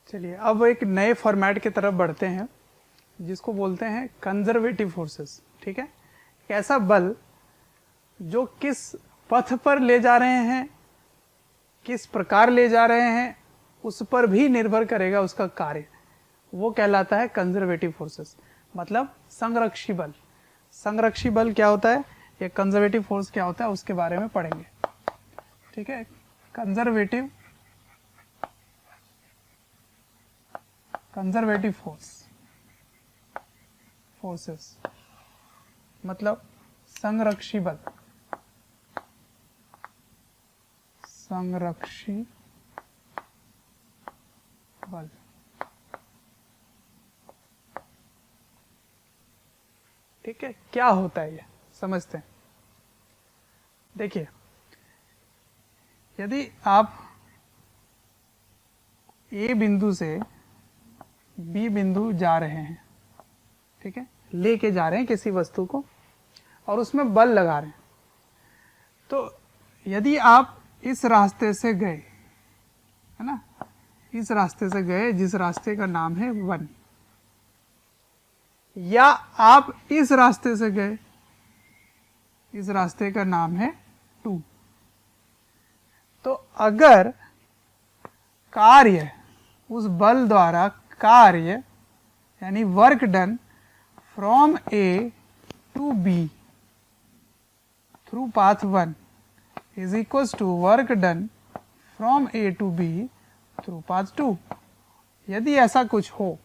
चलिए अब एक नए फॉर्मेट की तरफ बढ़ते हैं जिसको बोलते हैं कंजर्वेटिव फोर्सेस। ठीक है, एक ऐसा बल जो किस पथ पर ले जा रहे हैं, किस प्रकार ले जा रहे हैं, उस पर भी निर्भर करेगा उसका कार्य, वो कहलाता है कंजर्वेटिव फोर्सेस, मतलब संरक्षी बल। संरक्षी बल क्या होता है, ये कंजर्वेटिव फोर्स क्या होता है, उसके बारे में पढ़ेंगे। ठीक है, कंजर्वेटिव फोर्सेस मतलब संरक्षी बल। संरक्षी बल ठीक है, क्या होता है ये समझते हैं। देखिए, यदि आप ए बिंदु से बी बिंदु जा रहे हैं, ठीक है, लेके जा रहे हैं किसी वस्तु को और उसमें बल लगा रहे हैं, तो यदि आप इस रास्ते से गए, है ना, इस रास्ते से गए जिस रास्ते का नाम है 1, या आप इस रास्ते से गए, इस रास्ते का नाम है 2, तो अगर कार्य उस बल द्वारा कार्य यानी work done from A to B through path 1 is equals to work done from A to B through path 2, यदि ऐसा कुछ हो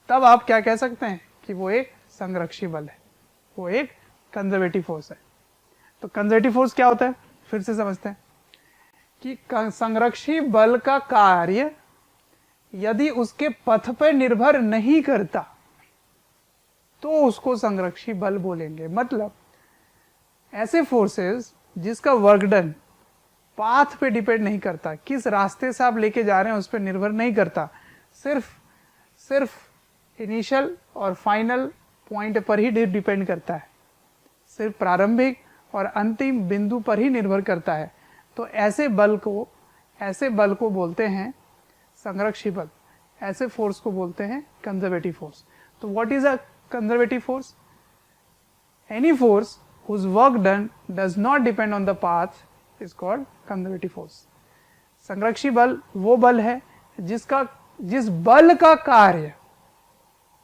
तब आप क्या कह सकते हैं कि वो एक संरक्षी बल है, वो एक कंजर्वेटिव फोर्स है। तो कंजर्वेटिव फोर्स क्या होता है, फिर से समझते हैं कि संरक्षी बल का कार्य यदि उसके पथ पर निर्भर नहीं करता तो उसको संरक्षी बल बोलेंगे। मतलब ऐसे फोर्सेस जिसका वर्क डन पाथ पे डिपेंड नहीं करता, किस रास्ते से आप लेके जा रहे हैं उस पर निर्भर नहीं करता, सिर्फ इनिशियल और फाइनल पॉइंट पर ही डिपेंड करता है, सिर्फ प्रारंभिक और अंतिम बिंदु पर ही निर्भर करता है, तो ऐसे बल को बोलते हैं संरक्षी बल। ऐसे फोर्स को बोलते हैं कंजर्वेटिव फोर्स। तो what is a conservative force? Any force whose work done does not depend on the path is called conservative force। संरक्षी बल वो बल है जिस बल का कार्य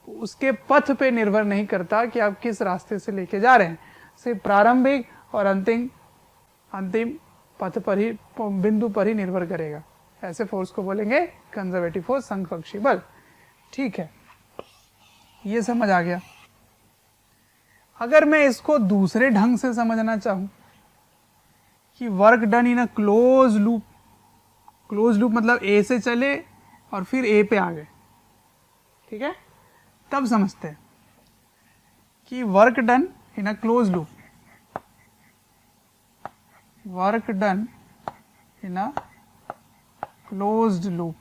उसके पथ पे निर्भर नहीं करता कि आप किस रास्ते से लेके जा रहे हैं, सिर्फ प्रारंभिक और अंतिम पथ पर ही, बिंदु पर ही निर्भर करेगा। ऐसे फोर्स को बोलेंगे कंजर्वेटिव फोर्स, संरक्षी बल। ठीक है, ये समझ आ गया। अगर मैं इसको दूसरे ढंग से समझना चाहूं कि work done in a close loop मतलब ए से चले और फिर ए पे आ गए, ठीक है, तब समझते हैं कि work done in a close loop, work done in a closed loop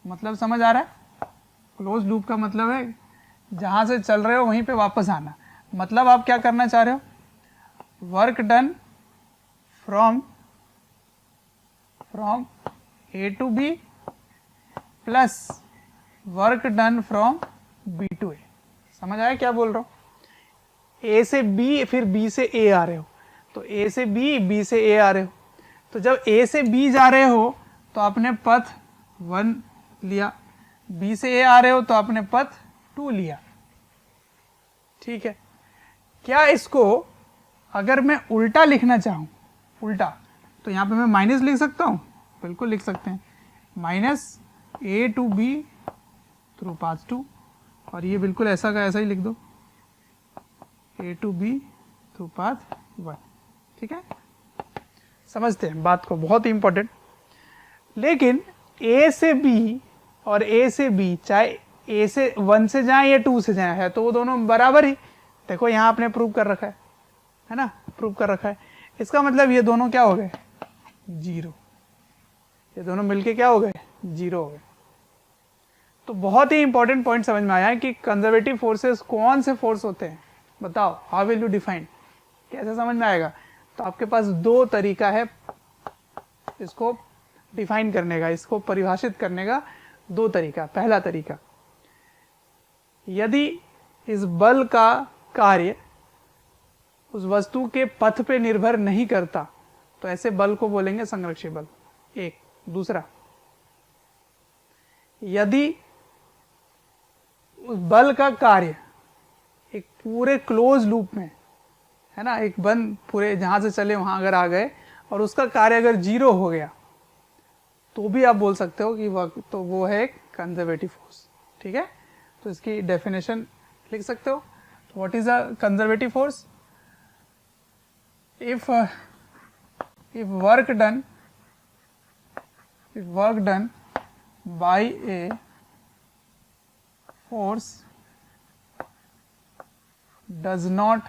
मतलब समझ आ रहा है? क्लोज लूप का मतलब है जहां से चल रहे हो वहीं पे वापस आना। मतलब आप क्या करना चाह रहे हो, work done from A to b plus work done from b to a. समझ आया क्या बोल रहा हूं? ए से बी फिर बी से ए आ रहे हो, तो ए से बी से ए आ रहे हो, तो जब ए से बी जा रहे हो तो आपने पथ 1 लिया, बी से ए आ रहे हो तो आपने पथ 2 लिया। ठीक है, क्या इसको अगर मैं उल्टा लिखना चाहूं, उल्टा, तो यहां पे मैं माइनस लिख सकता हूं? बिल्कुल लिख सकते हैं, minus A to B through path 2, और ये बिल्कुल ऐसा का ऐसा ही लिख दो, ए टू बी थ्रू पाथ 1। ठीक है, समझते हैं बात को, बहुत ही इंपॉर्टेंट। लेकिन ए से बी और ए से बी, चाहे ए से 1 से जाए या 2 से जाए, है तो वो दोनों बराबर ही। देखो यहाँ आपने प्रूव कर रखा है ना, प्रूव कर रखा है। इसका मतलब ये दोनों क्या हो गए, 0। ये दोनों मिलके क्या हो गए, 0 हो गए। तो बहुत ही इंपॉर्टेंट पॉइंट समझ में आया है कि कंजर्वेटिव फोर्सेस कौन से फोर्स होते हैं, बताओ, हाउ विल यू डिफाइन, कैसे समझ में आएगा? तो आपके पास दो तरीका है इसको डिफाइन करने का, इसको परिभाषित करने का दो तरीका। पहला तरीका, यदि इस बल का कार्य उस वस्तु के पथ पे निर्भर नहीं करता तो ऐसे बल को बोलेंगे संरक्षी बल। एक। दूसरा, यदि उस बल का कार्य एक पूरे क्लोज लूप में है ना, एक बंद पूरे जहां से चले वहां अगर आ गए और उसका कार्य अगर जीरो हो गया तो भी आप बोल सकते हो कि वो है एक कंजर्वेटिव फोर्स। ठीक है, तो इसकी डेफिनेशन लिख सकते हो। What is a conservative force? if work done by a force does not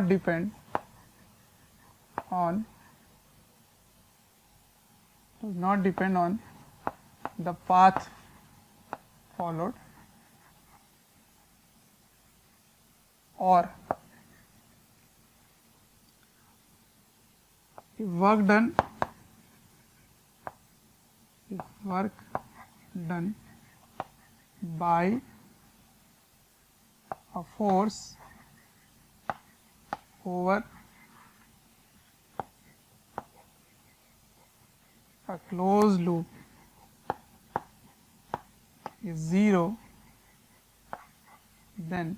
depend on the path followed, or if work done by a force over a closed loop is zero, then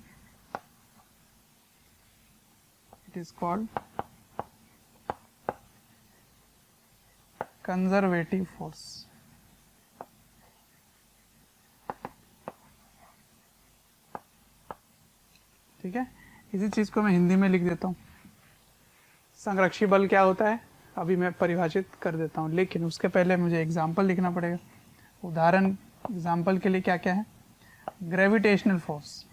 it is called conservative force. ठीक है, इसी चीज को मैं हिंदी में लिख देता हूँ। संरक्षी बल क्या होता है अभी मैं परिभाषित कर देता हूँ, लेकिन उसके पहले मुझे एग्जाम्पल लिखना पड़ेगा। उदाहरण एग्जाम्पल के लिए क्या क्या है? ग्रेविटेशनल फोर्स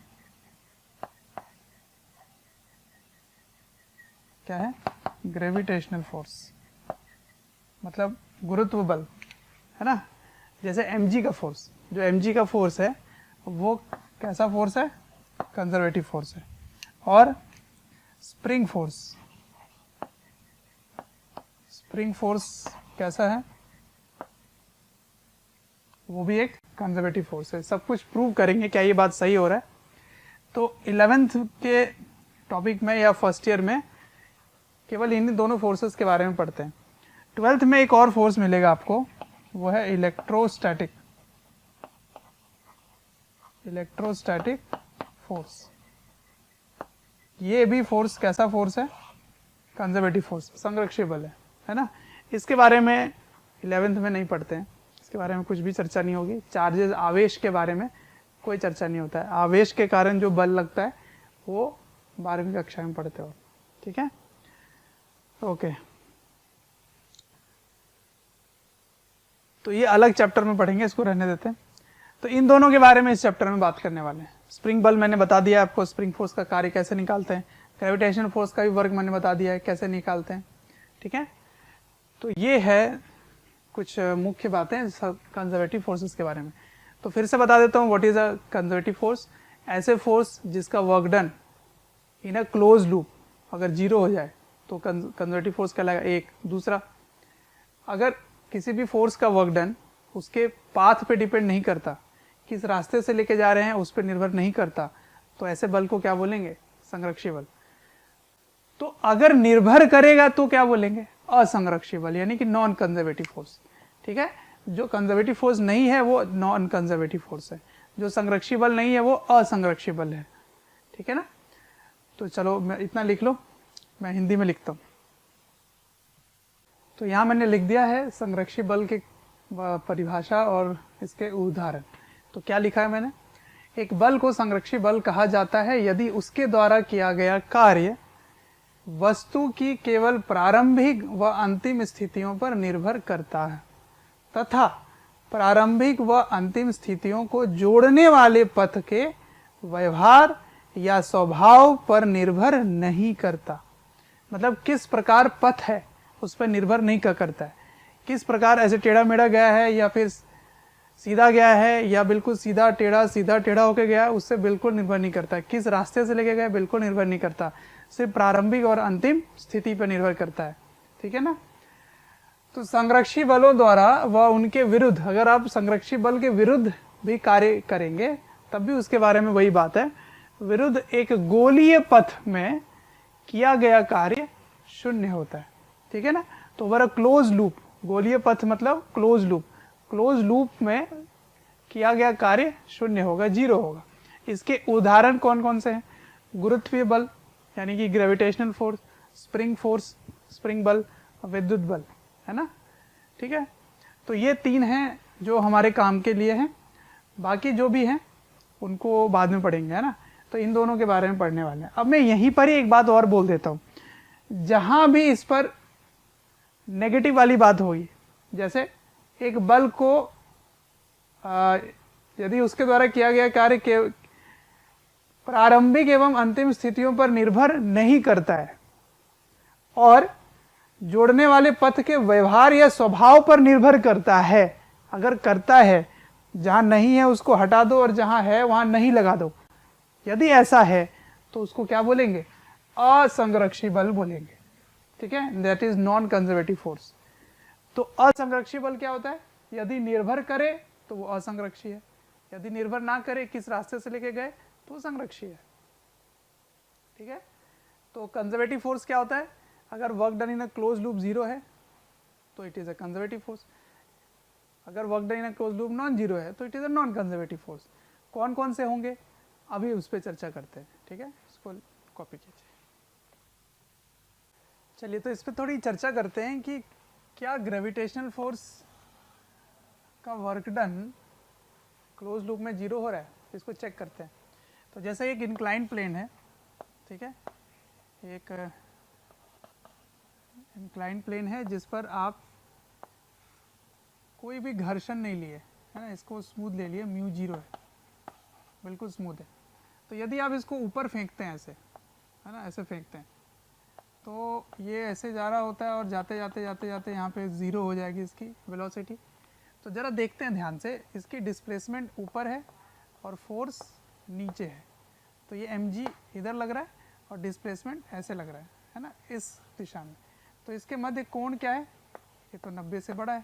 क्या है? ग्रेविटेशनल फोर्स मतलब गुरुत्व बल, है ना। जैसे mg का फोर्स, जो mg का फोर्स है वो कैसा फोर्स है? कंजर्वेटिव फोर्स है। और स्प्रिंग फोर्स कैसा है? वो भी एक कंजर्वेटिव फोर्स है। सब कुछ प्रूव करेंगे क्या ये बात सही हो रहा है। तो 11th के टॉपिक में या फर्स्ट ईयर में केवल इन दोनों फोर्सेस के बारे में पढ़ते हैं। 12th में एक और फोर्स मिलेगा आपको, वो है इलेक्ट्रोस्टैटिक फोर्स। ये भी फोर्स कैसा फोर्स है? कंजर्वेटिव फोर्स, संरक्षी बल है ना। इसके बारे में 11th में नहीं पढ़ते हैं, इसके बारे में कुछ भी चर्चा नहीं होगी। चार्जेस, आवेश के बारे में कोई चर्चा नहीं होता है। आवेश के कारण जो बल लगता है वो 12वीं कक्षा में पढ़ते हो। ठीक है, ओके। तो ये अलग चैप्टर में पढ़ेंगे, इसको रहने देते हैं। तो इन दोनों के बारे में इस चैप्टर में बात करने वाले हैं। स्प्रिंग बल मैंने बता दिया आपको, स्प्रिंग फोर्स का कार्य कैसे निकालते हैं। ग्रेविटेशन फोर्स का भी वर्क मैंने बता दिया है कैसे निकालते हैं। ठीक है, तो ये है कुछ मुख्य बातें कंजर्वेटिव फोर्सेस के बारे में। तो फिर से बता देता हूँ what is a conservative force. ऐसे फोर्स जिसका work done in a close loop अगर जीरो हो जाए तो कंजर्वेटिव फोर्स कहलाएगा। एक। दूसरा, अगर किसी भी फोर्स का वर्क डन उसके पाथ पे डिपेंड नहीं करता, किस रास्ते से लेके जा रहे हैं उस पर निर्भर नहीं करता, तो ऐसे बल को क्या बोलेंगे? संरक्षी बल। तो अगर निर्भर करेगा तो क्या बोलेंगे? असंरक्षी बल, यानी कि नॉन कंजर्वेटिव फोर्स। ठीक है, जो कंजर्वेटिव फोर्स नहीं है वो नॉन कंजर्वेटिव फोर्स है, जो संरक्षी बल नहीं है वो असंरक्षी बल है। ठीक है ना। तो चलो मैं इतना लिख लो, मैं हिंदी में लिखता हूँ। तो यहाँ मैंने लिख दिया है संरक्षी बल के परिभाषा और इसके उदाहरण। तो क्या लिखा है मैंने? एक बल को संरक्षी बल कहा जाता है यदि उसके द्वारा किया गया कार्य वस्तु की केवल प्रारंभिक व अंतिम स्थितियों पर निर्भर करता है तथा प्रारंभिक व अंतिम स्थितियों को जोड़ने वाले पथ के व्यवहार या स्वभाव पर निर्भर नहीं करता। मतलब किस प्रकार पथ है उस पर निर्भर नहीं करता है। किस प्रकार ऐसे टेढ़ा मेढ़ा गया है या फिर सीधा गया है या बिल्कुल सीधा टेढ़ा होके गया है, उससे बिल्कुल निर्भर नहीं करता। किस रास्ते से लेके गया बिल्कुल निर्भर नहीं करता। सिर्फ प्रारंभिक और अंतिम स्थिति पर निर्भर करता है, ठीक है ना। तो संरक्षी बलों द्वारा व उनके विरुद्ध, अगर आप संरक्षी बल के विरुद्ध भी कार्य करेंगे तब भी उसके बारे में वही बात है, विरुद्ध एक गोलीय पथ में किया गया कार्य शून्य होता है, ठीक है ना। तो ओवर अ क्लोज लूप, गोलीय पथ मतलब क्लोज लूप, क्लोज लूप में किया गया कार्य शून्य होगा, जीरो होगा। इसके उदाहरण कौन कौन से हैं? गुरुत्वीय बल यानी कि gravitational force, spring force, spring बल, विद्युत बल, है ना, ठीक है। तो ये तीन हैं जो हमारे काम के लिए हैं, बाकी जो भी हैं उनको बाद में पढ़ेंगे, है ना। तो इन दोनों के बारे में पढ़ने वाले हैं। अब मैं यहीं पर ही एक बात और बोल देता हूँ, जहां भी इस पर नेगेटिव वाली बात होगी, जैसे एक बल को यदि उसके द्वारा किया गया कार्य के प्रारंभिक एवं अंतिम स्थितियों पर निर्भर नहीं करता है और जोड़ने वाले पथ के व्यवहार या स्वभाव पर निर्भर करता है, अगर करता है, जहां नहीं है उसको हटा दो और जहां है वहां नहीं लगा दो, यदि ऐसा है तो उसको क्या बोलेंगे? असंरक्षी बल बोलेंगे, ठीक है। That is non conservative force. तो असंरक्षी बल क्या होता है? यदि निर्भर करे तो वो असंरक्षी है, यदि निर्भर ना करे, किस रास्ते से लेके गए, तो संरक्षी है, ठीक है। तो कंजर्वेटिव फोर्स क्या होता है? अगर work done in a close loop zero है तो it is a conservative force, अगर work done in a close loop non zero है तो it is a non conservative force. कौन कौन से होंगे अभी उस पर चर्चा करते हैं, ठीक है। इसको कॉपी कीजिए। चलिए, तो इस पर थोड़ी चर्चा करते हैं कि क्या ग्रेविटेशनल फोर्स का वर्क डन क्लोज लूप में जीरो हो रहा है, इसको चेक करते हैं। तो जैसे एक इंक्लाइन प्लेन है, ठीक है, एक इंक्लाइन प्लेन है जिस पर आप कोई भी घर्षण नहीं लिए, है ना, इसको स्मूथ ले लिए, म्यू जीरो है, बिल्कुल स्मूथ है। तो यदि आप इसको ऊपर फेंकते हैं ऐसे, है ना, ऐसे फेंकते हैं, तो ये ऐसे जा रहा होता है और जाते जाते जाते जाते यहाँ पे ज़ीरो हो जाएगी इसकी वेलोसिटी। तो ज़रा देखते हैं ध्यान से, इसकी डिस्प्लेसमेंट ऊपर है और फोर्स नीचे है, तो ये mg इधर लग रहा है और डिस्प्लेसमेंट ऐसे लग रहा है ना, इस दिशा में। तो इसके मध्य कोण क्या है? ये तो 90 से बड़ा है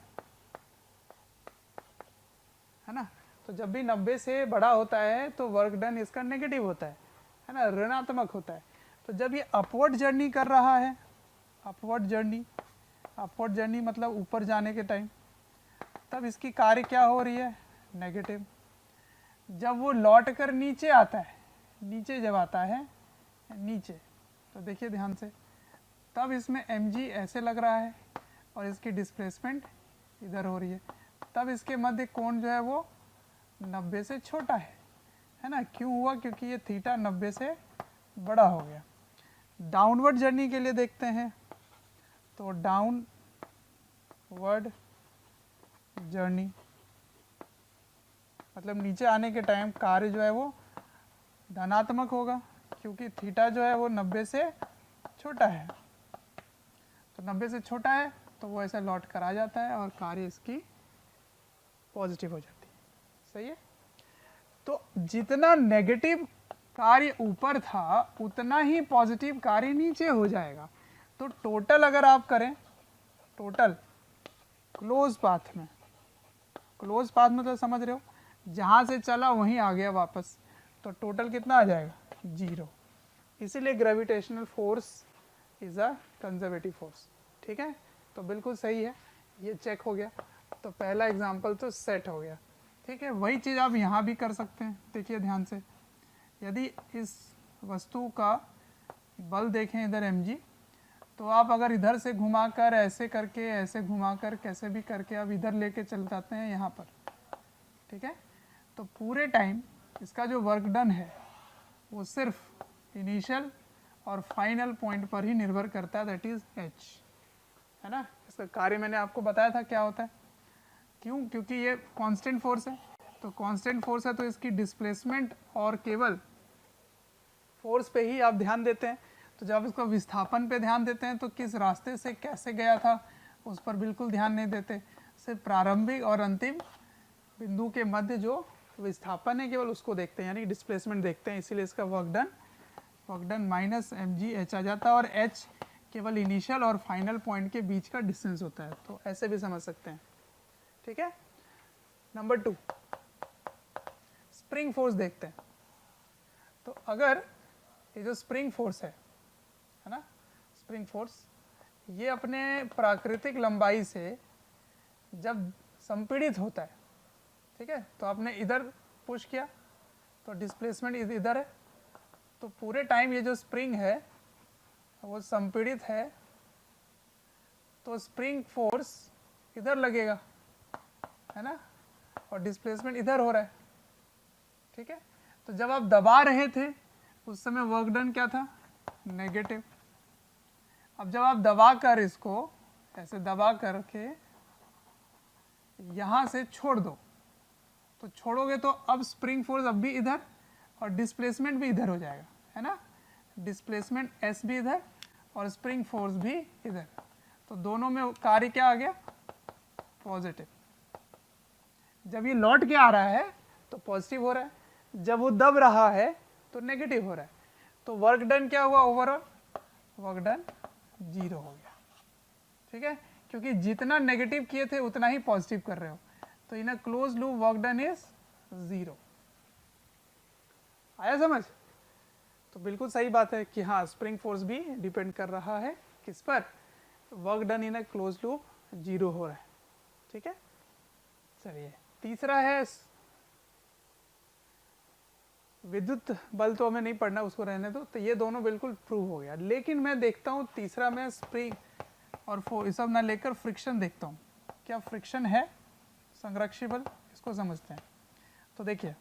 ना। तो जब भी 90 से बड़ा होता है तो वर्क डन इसका नेगेटिव होता है ना, ऋणात्मक होता है। तो जब ये अपवर्ड जर्नी कर रहा है, अपवर्ड जर्नी मतलब ऊपर जाने के टाइम, तब इसकी कार्य क्या हो रही है? नेगेटिव। जब वो लौट कर नीचे आता है, नीचे जब आता है नीचे, तो देखिए ध्यान से, तब इसमें mg ऐसे लग रहा है और इसकी डिस्प्लेसमेंट इधर हो रही है। तब इसके मध्य कोण जो है वो 90 से छोटा है ना। क्यों हुआ? क्योंकि ये थीटा 90 से बड़ा हो गया। डाउनवर्ड जर्नी के लिए देखते हैं, तो डाउनवर्ड जर्नी मतलब नीचे आने के टाइम कार्य जो है वो धनात्मक होगा, क्योंकि थीटा जो है वो 90 से छोटा है। तो 90 से छोटा है तो वो ऐसा लौट कर आ जाता है और कार्य इसकी पॉजिटिव हो जाती है, सही है। तो जितना नेगेटिव कार्य ऊपर था उतना ही पॉजिटिव कार्य नीचे हो जाएगा। तो टोटल अगर आप करें, टोटल क्लोज पाथ में, क्लोज पाथ मतलब समझ रहे हो, जहां से चला वहीं आ गया वापस, तो टोटल कितना आ जाएगा? जीरो। इसीलिए gravitational force is a conservative force, ठीक है। तो बिल्कुल सही है, ये चेक हो गया। तो पहला एग्जांपल तो सेट हो गया, ठीक है। वही चीज़ आप यहाँ भी कर सकते हैं। देखिए ध्यान से, यदि इस वस्तु का बल देखें इधर mg, तो आप अगर इधर से घुमाकर ऐसे करके, ऐसे घुमाकर, कैसे भी करके आप इधर लेके चल जाते हैं यहाँ पर, ठीक है। तो पूरे टाइम इसका जो वर्क डन है वो सिर्फ इनिशियल और फाइनल पॉइंट पर ही निर्भर करता है, दैट इज h, है ना। इसका कार्य मैंने आपको बताया था क्या होता है। क्यों? क्योंकि ये कांस्टेंट फोर्स है, तो कांस्टेंट फोर्स है तो इसकी डिस्प्लेसमेंट और केवल फोर्स पे ही आप ध्यान देते हैं। तो जब इसको विस्थापन पे ध्यान देते हैं तो किस रास्ते से कैसे गया था उस पर बिल्कुल ध्यान नहीं देते, सिर्फ प्रारंभिक और अंतिम बिंदु के मध्य जो विस्थापन है केवल उसको देखते हैं, यानी डिस्प्लेसमेंट देखते हैं। इसीलिए इसका work done work done minus mg h आ जाता है, और h केवल इनिशियल और फाइनल पॉइंट के बीच का डिस्टेंस होता है, तो ऐसे भी समझ सकते हैं। ठीक है। नंबर 2 स्प्रिंग फोर्स देखते हैं। तो अगर ये जो स्प्रिंग फोर्स है ना, स्प्रिंग फोर्स ये अपने प्राकृतिक लंबाई से जब संपीड़ित होता है, ठीक है, तो आपने इधर पुश किया तो डिस्प्लेसमेंट इधर है, तो पूरे टाइम ये जो स्प्रिंग है वो संपीड़ित है, तो स्प्रिंग फोर्स इधर लगेगा, है ना, और डिस्प्लेसमेंट इधर हो रहा है। ठीक है। तो जब आप दबा रहे थे उस समय वर्क डन क्या था, नेगेटिव। अब जब आप दबा कर इसको ऐसे दबा करके यहां से छोड़ दो, तो छोड़ोगे तो अब स्प्रिंग फोर्स अब भी इधर और डिस्प्लेसमेंट भी इधर हो जाएगा, है ना, डिस्प्लेसमेंट s भी इधर और स्प्रिंग फोर्स भी इधर, तो दोनों में कार्य क्या आ गया, पॉजिटिव। जब ये लौट के आ रहा है तो पॉजिटिव हो रहा है, जब वो दब रहा है तो नेगेटिव हो रहा है, तो वर्क डन क्या हुआ, ओवरऑल वर्क डन 0 हो गया। ठीक है, क्योंकि जितना नेगेटिव किए थे उतना ही पॉजिटिव कर रहे हो, तो in a close loop work done is 0। आया समझ? तो बिल्कुल सही बात है कि हाँ स्प्रिंग फोर्स भी डिपेंड कर रहा है किस पर, work done in a close loop 0 हो रहा है। ठीक है। चलिए तीसरा है विद्युत बल, तो हमें नहीं पढ़ना, उसको रहने दो। तो ये दोनों बिल्कुल प्रूव हो गया, लेकिन मैं देखता हूँ तीसरा में स्प्रिंग और फोर्स सब ना लेकर फ्रिक्शन देखता हूँ, क्या फ्रिक्शन है संरक्षी बल, इसको समझते हैं। तो देखिए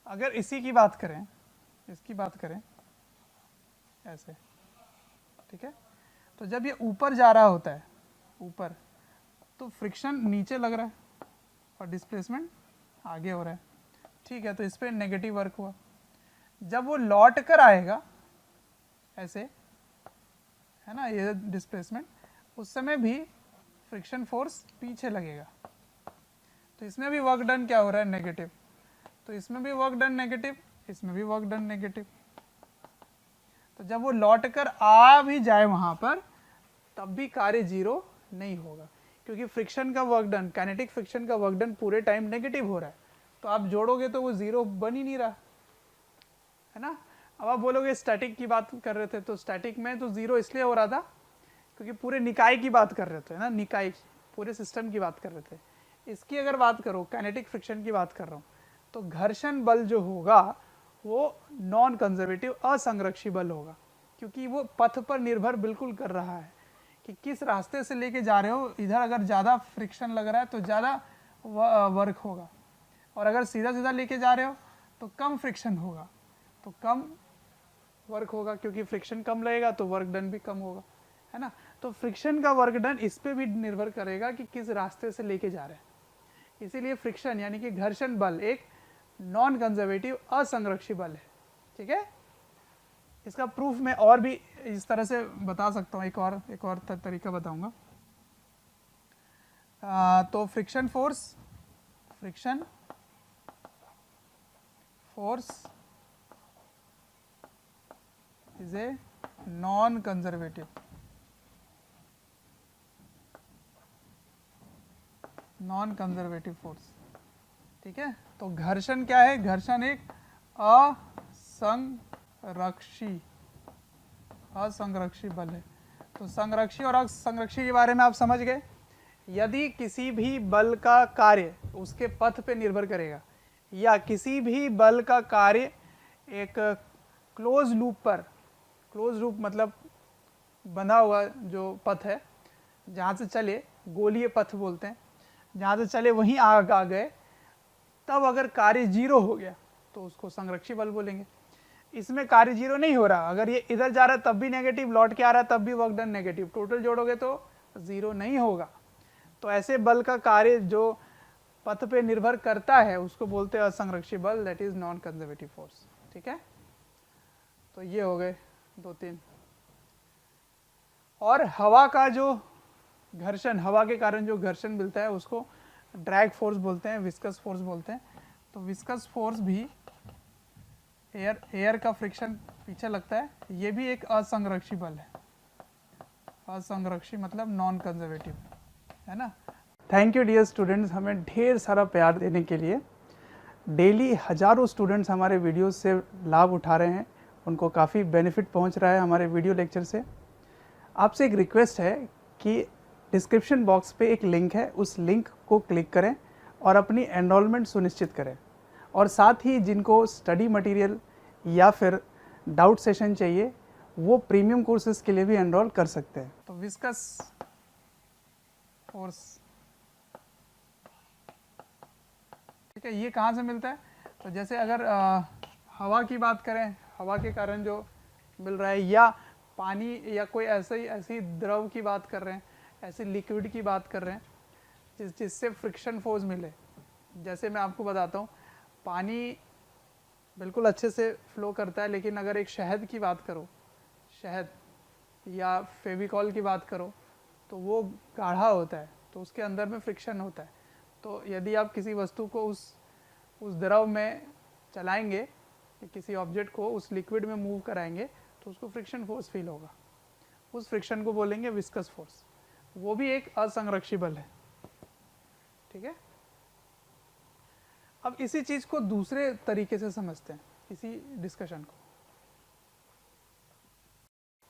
अगर इसी की बात करें, इसकी बात करें ऐसे, ठीक है, तो जब ये ऊपर जा रहा होता है ऊपर, तो फ्रिक्शन नीचे लग रहा है और डिस्प्लेसमेंट आगे हो रहा है। ठीक है, तो इस पर नेगेटिव वर्क हुआ। जब वो लौट कर आएगा ऐसे, है ना, ये डिस्प्लेसमेंट, उस समय भी फ्रिक्शन फोर्स पीछे लगेगा, तो इसमें भी वर्क डन क्या हो रहा है, नेगेटिव। तो इसमें भी वर्क डन नेगेटिव, इसमें भी वर्क डन नेगेटिव। तो जब वो लौट कर आ भी जाए वहां पर, तब भी कार्य 0 नहीं होगा, क्योंकि फ्रिक्शन का वर्क डन, काइनेटिक फ्रिक्शन का वर्क डन पूरे टाइम नेगेटिव हो रहा है, तो आप जोड़ोगे तो वो 0 बन ही नहीं रहा, है ना। अब आप बोलोगे स्टैटिक की बात कर रहे थे, तो स्टैटिक में तो 0 इसलिए हो रहा था क्योंकि पूरे निकाय की बात कर रहे थे ना, निकाय पूरे सिस्टम की बात कर रहे थे। इसकी अगर बात करो, काइनेटिक फ्रिक्शन की बात कर रहा हूँ, तो घर्षण बल जो होगा वो नॉन कंजर्वेटिव असंरक्षी बल होगा, क्योंकि वो पथ पर निर्भर बिल्कुल कर रहा है कि किस रास्ते से लेके जा रहे हो। इधर अगर ज़्यादा फ्रिक्शन लग रहा है तो ज़्यादा वर्क होगा, और अगर सीधा सीधा लेके जा रहे हो तो कम फ्रिक्शन होगा, तो कम वर्क होगा, क्योंकि फ्रिक्शन कम लगेगा तो वर्क डन भी कम होगा, है ना। तो फ्रिक्शन का वर्क डन इस पे भी निर्भर करेगा कि किस रास्ते से लेके जा रहे हैं। इसीलिए फ्रिक्शन यानी कि घर्षण बल एक नॉन कंजर्वेटिव असंरक्षी बल है। ठीक है। इसका प्रूफ मैं और भी इस तरह से बता सकता हूँ, एक और तरीका बताऊंगा। तो friction force is a non conservative force. ठीक है। तो घर्षण क्या है, घर्षण एक असंरक्षी बल है। तो संरक्षी और असंरक्षी के बारे में आप समझ गए। यदि किसी भी बल का कार्य उसके पथ पे निर्भर करेगा, या किसी भी बल का कार्य एक क्लोज लूप पर, क्लोज लूप मतलब बंधा हुआ जो पथ है जहाँ से चले, गोलीय पथ बोलते हैं, जहाँ से चले वहीं आ गए, तब अगर कार्य 0 हो गया तो उसको संरक्षी बल बोलेंगे। इसमें कार्य 0 नहीं हो रहा, अगर ये इधर जा रहा है तब भी नेगेटिव, लौट के आ रहा है तब भी वर्क डन नेगेटिव, टोटल जोड़ोगे तो 0 नहीं होगा। तो ऐसे बल का कार्य जो पथ पे निर्भर करता है उसको बोलते हैं असंरक्षी बल, that is non conservative force. ठीक है। तो ये हो गए 2-3। और हवा का जो घर्षण, हवा के कारण जो घर्षण मिलता है उसको ड्रैग फोर्स बोलते हैं, विस्कस फोर्स बोलते हैं। तो विस्कस फोर्स भी एयर का फ्रिक्शन पीछे लगता है, ये भी एक असंरक्षी बल है। असंरक्षी मतलब नॉन कंजर्वेटिव, है ना। थैंक यू डियर स्टूडेंट्स, हमें ढेर सारा प्यार देने के लिए। डेली हज़ारों स्टूडेंट्स हमारे वीडियोस से लाभ उठा रहे हैं, उनको काफ़ी बेनिफिट पहुंच रहा है हमारे वीडियो लेक्चर से। आपसे एक रिक्वेस्ट है कि डिस्क्रिप्शन बॉक्स पे एक लिंक है, उस लिंक को क्लिक करें और अपनी एनरोलमेंट सुनिश्चित करें। और साथ ही जिनको स्टडी मटेरियल या फिर डाउट सेशन चाहिए, वो प्रीमियम कोर्सेज के लिए भी एनरोल कर सकते हैं। तो विस्कस फोर्स, ठीक है, ये कहाँ से मिलता है? तो जैसे अगर हवा की बात करें, हवा के कारण जो मिल रहा है, या पानी या कोई ऐसी द्रव की बात कर रहे हैं, ऐसी लिक्विड की बात कर रहे हैं जिससे फ्रिक्शन फोर्स मिले। जैसे मैं आपको बताता हूँ, पानी बिल्कुल अच्छे से फ्लो करता है, लेकिन अगर एक शहद की बात करो, शहद या फेविकॉल की बात करो, तो वो गाढ़ा होता है, तो उसके अंदर में फ्रिक्शन होता है। तो यदि आप किसी वस्तु को उस द्रव में चलाएंगे, किसी ऑब्जेक्ट को उस लिक्विड में मूव कराएंगे, तो उसको फ्रिक्शन फोर्स फील होगा। उस फ्रिक्शन को बोलेंगे विस्कस फोर्स। वो भी एक असंरक्षी बल है, ठीक है। अब इसी चीज को दूसरे तरीके से समझते हैं, इसी डिस्कशन को।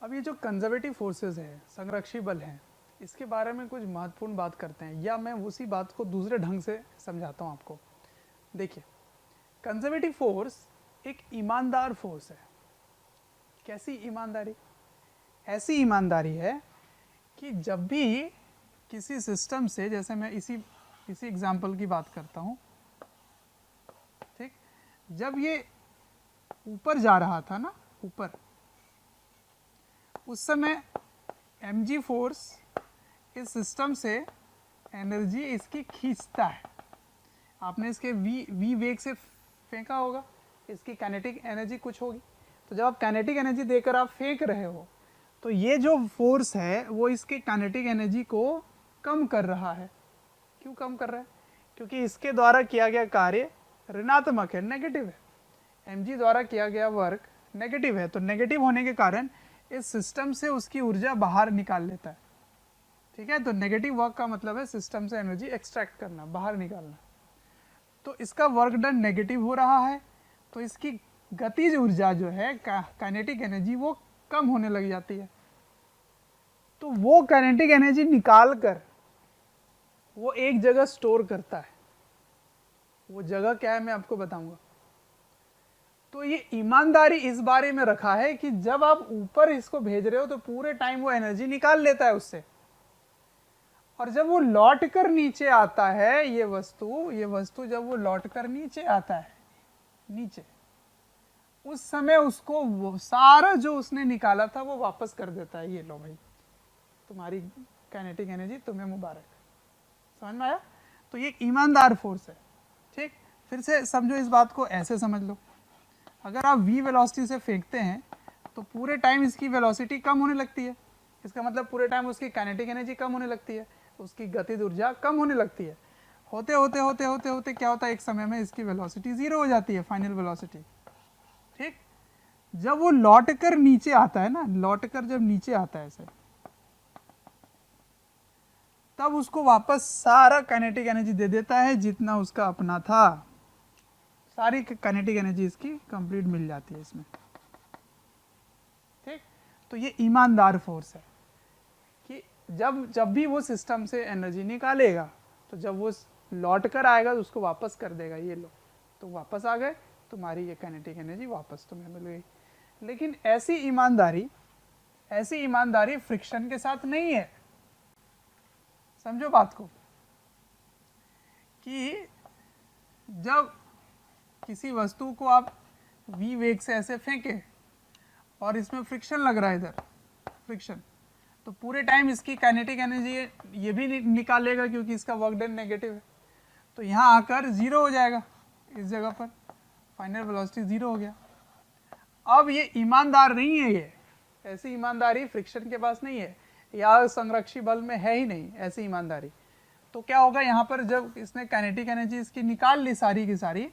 अब ये जो कंजर्वेटिव फोर्सेस है, संरक्षी बल हैं, इसके बारे में कुछ महत्वपूर्ण बात करते हैं, या मैं उसी बात को दूसरे ढंग से समझाता हूँ आपको। देखिए, कंजर्वेटिव फोर्स एक ईमानदार फोर्स है। कैसी ईमानदारी? ऐसी ईमानदारी है कि जब भी किसी सिस्टम से, जैसे मैं इसी एग्जाम्पल की बात करता हूँ, ठीक, जब ये ऊपर जा रहा था ना, ऊपर, उस समय mg फोर्स इस सिस्टम से एनर्जी इसकी खींचता है। आपने इसके v वेग से फेंका होगा, इसकी काइनेटिक एनर्जी कुछ होगी। तो जब आप काइनेटिक एनर्जी देकर आप फेंक रहे हो, तो ये जो फोर्स है वो इसके काइनेटिक एनर्जी को कम कर रहा है। क्यों कम कर रहा है? क्योंकि इसके द्वारा किया गया कार्य ऋणात्मक है, नेगेटिव है। mg द्वारा किया गया वर्क नेगेटिव है, तो नेगेटिव होने के कारण इस सिस्टम से उसकी ऊर्जा बाहर निकाल लेता है, ठीक है। तो नेगेटिव वर्क का मतलब है सिस्टम से एनर्जी एक्सट्रैक्ट करना, बाहर निकालना। तो इसका वर्क डन नेगेटिव हो रहा है, तो इसकी गतिज ऊर्जा जो है, काइनेटिक एनर्जी, वो कम होने लग जाती है। तो वो काइनेटिक एनर्जी निकाल कर वो एक जगह स्टोर करता है। वो जगह क्या है मैं आपको बताऊंगा। तो ये ईमानदारी इस बारे में रखा है कि जब आप ऊपर इसको भेज रहे हो तो पूरे टाइम वो एनर्जी निकाल लेता है उससे, और जब वो लौट कर नीचे आता है, ये वस्तु जब वो लौट कर नीचे आता है, नीचे, उस समय उसको वो सारा जो उसने निकाला था वो वापस कर देता है। ये लो भाई, तुम्हारी काइनेटिक एनर्जी, तुम्हें मुबारक। समझ में आया? तो ये ईमानदार फोर्स है, ठीक। फिर से समझो, इस बात को ऐसे समझ लो, अगर आप v वेलोसिटी से फेंकते हैं तो पूरे टाइम इसकी वेलोसिटी कम होने लगती है। इसका मतलब पूरे टाइम उसकी काइनेटिक एनर्जी कम होने लगती है, उसकी गतिज ऊर्जा कम होने लगती है। होते होते होते होते होते क्या होता है, एक समय में इसकी वेलोसिटी 0 हो जाती है, फाइनल वेलोसिटी, ठीक। जब वो लौट कर नीचे आता है ना, लौट कर जब नीचे आता है ऐसे, तब उसको वापस सारा काइनेटिक एनर्जी दे देता है जितना उसका अपना था। सारी काइनेटिक एनर्जी इसकी कंप्लीट मिल जाती है इसमें, ठीक। तो ये ईमानदार फोर्स है कि जब भी वो सिस्टम से एनर्जी निकालेगा, तो जब वो लौट कर आएगा तो उसको वापस कर देगा। ये लो, तो वापस आ गए, तुम्हारी ये काइनेटिक एनर्जी वापस तुम्हें मिल गई। लेकिन ऐसी ईमानदारी फ्रिक्शन के साथ नहीं है। समझो बात को, कि जब किसी वस्तु को आप v वेग से ऐसे फेंके और इसमें फ्रिक्शन लग रहा है, इधर फ्रिक्शन, तो पूरे टाइम इसकी काइनेटिक एनर्जी ये भी निकालेगा क्योंकि इसका वर्क डन नेगेटिव है। तो यहाँ आकर 0 हो जाएगा, इस जगह पर फाइनल वेलोसिटी 0 हो गया। अब ये ईमानदार नहीं है, ये ऐसी ईमानदारी फ्रिक्शन के पास नहीं है, या संरक्षी बल में है ही नहीं ऐसी ईमानदारी। तो क्या होगा, यहाँ पर जब इसने काइनेटिक एनर्जी इसकी निकाल ली सारी की सारी,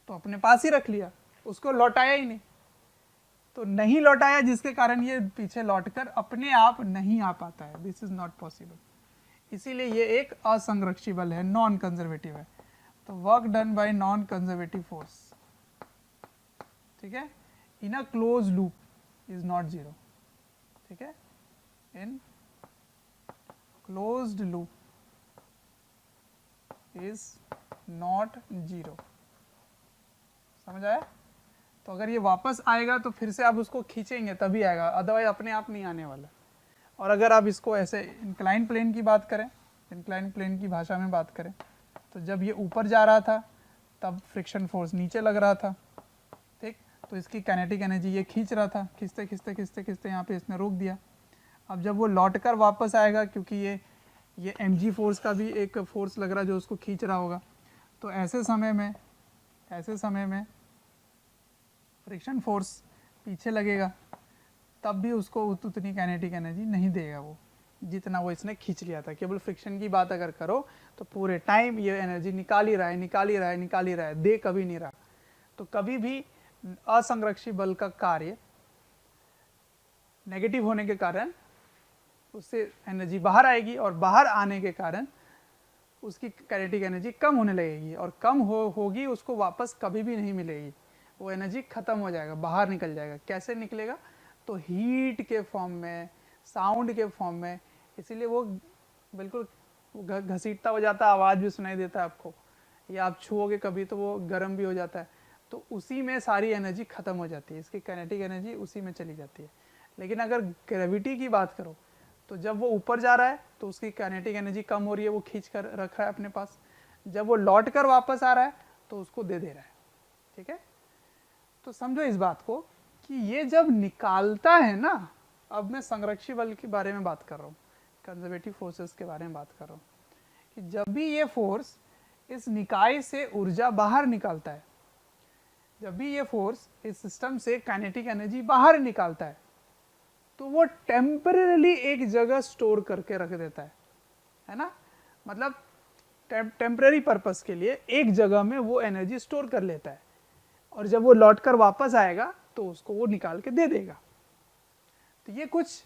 तो अपने पास ही रख लिया, उसको लौटाया ही नहीं, तो नहीं लौटाया जिसके कारण ये पीछे लौटकर अपने आप नहीं आ पाता है, दिस इज नॉट पॉसिबल। इसीलिए ये एक असंरक्षी बल है, नॉन कंजर्वेटिव है। तो work done by non conservative force, ठीक है, in a close loop is not zero, ठीक है, in closed loop is not zero. समझ आया? तो अगर ये वापस आएगा तो फिर से आप उसको खींचेंगे तभी आएगा, अदरवाइज अपने आप नहीं आने वाला। और अगर आप इसको ऐसे इंक्लाइन प्लेन की बात करें, इंक्लाइन प्लेन की भाषा में बात करें, तो जब ये ऊपर जा रहा था तब फ्रिक्शन फोर्स नीचे लग रहा था, ठीक, तो इसकी काइनेटिक एनर्जी ये खींच रहा था, खींचते खींचते खींचते खींचते यहाँ पे इसने रोक दिया। अब जब वो लौट कर वापस आएगा, क्योंकि ये mg फोर्स का भी एक फोर्स लग रहा है जो उसको खींच रहा होगा, तो ऐसे समय में फ्रिक्शन फोर्स पीछे लगेगा, तब भी उसको उतनी काइनेटिक एनर्जी नहीं देगा वो जितना वो इसने खींच लिया था। केवल फ्रिक्शन की बात अगर करो तो पूरे टाइम ये एनर्जी निकाल ही रहा है, दे कभी नहीं रहा। तो कभी भी असंरक्षी बल का कार्य नेगेटिव होने के कारण उससे एनर्जी बाहर आएगी, और बाहर आने के कारण उसकी काइनेटिक एनर्जी कम होने लगेगी, और कम होगी उसको वापस कभी भी नहीं मिलेगी, वो एनर्जी खत्म हो जाएगा, बाहर निकल जाएगा। कैसे निकलेगा? तो हीट के फॉर्म में, साउंड के फॉर्म में। इसीलिए वो बिल्कुल घसीटता हो जाता है, आवाज़ भी सुनाई देता है आपको, या आप छुओगे कभी तो वो गर्म भी हो जाता है, तो उसी में सारी एनर्जी खत्म हो जाती है, इसकी काइनेटिक एनर्जी उसी में चली जाती है। लेकिन अगर ग्रेविटी की बात करो तो जब वो ऊपर जा रहा है तो उसकी काइनेटिक एनर्जी कम हो रही है, वो खींच कर रख रहा है अपने पास, जब वो लौट कर वापस आ रहा है तो उसको दे रहा है, ठीक है। तो समझो इस बात को कि ये जब निकालता है ना, अब मैं संरक्षी बल के बारे में बात कर रहा हूँ, कंजर्वेटिव फोर्सेस के बारे में बात कर रहा हूँ, कि जब भी ये फोर्स इस निकाय से ऊर्जा बाहर निकालता है, जब भी ये फोर्स इस सिस्टम से काइनेटिक एनर्जी बाहर निकालता है, तो वो टेम्परेली एक जगह स्टोर करके रख देता है ना, मतलब टेम्परेरी पर्पस के लिए एक जगह में वो एनर्जी स्टोर कर लेता है, और जब वो लौट कर वापस आएगा तो उसको वो निकाल के दे देगा। तो ये कुछ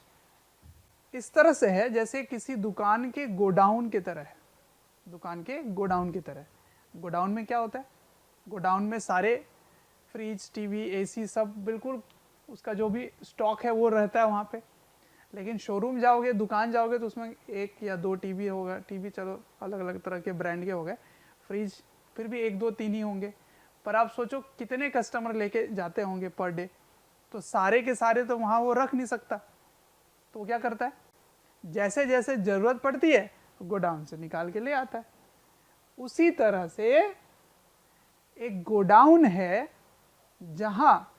इस तरह से है जैसे किसी दुकान के गोडाउन की तरह है, दुकान के गोडाउन की तरह। गोडाउन में क्या होता है? गोडाउन में सारे फ्रिज, टीवी, एसी सब बिल्कुल उसका जो भी स्टॉक है वो रहता है वहाँ पे। लेकिन शोरूम जाओगे, दुकान जाओगे तो उसमें एक या दो टीवी होगा, टीवी चलो अलग अलग तरह के ब्रांड के हो गए, फ्रिज फिर भी एक दो तीन ही होंगे, पर आप सोचो कितने कस्टमर लेके जाते होंगे पर डे, तो सारे के सारे तो वहाँ वो रख नहीं सकता, तो वो क्या करता है, जैसे जैसे ज़रूरत पड़ती है गोडाउन से निकाल के ले आता है। उसी तरह से एक गोडाउन है जहाँ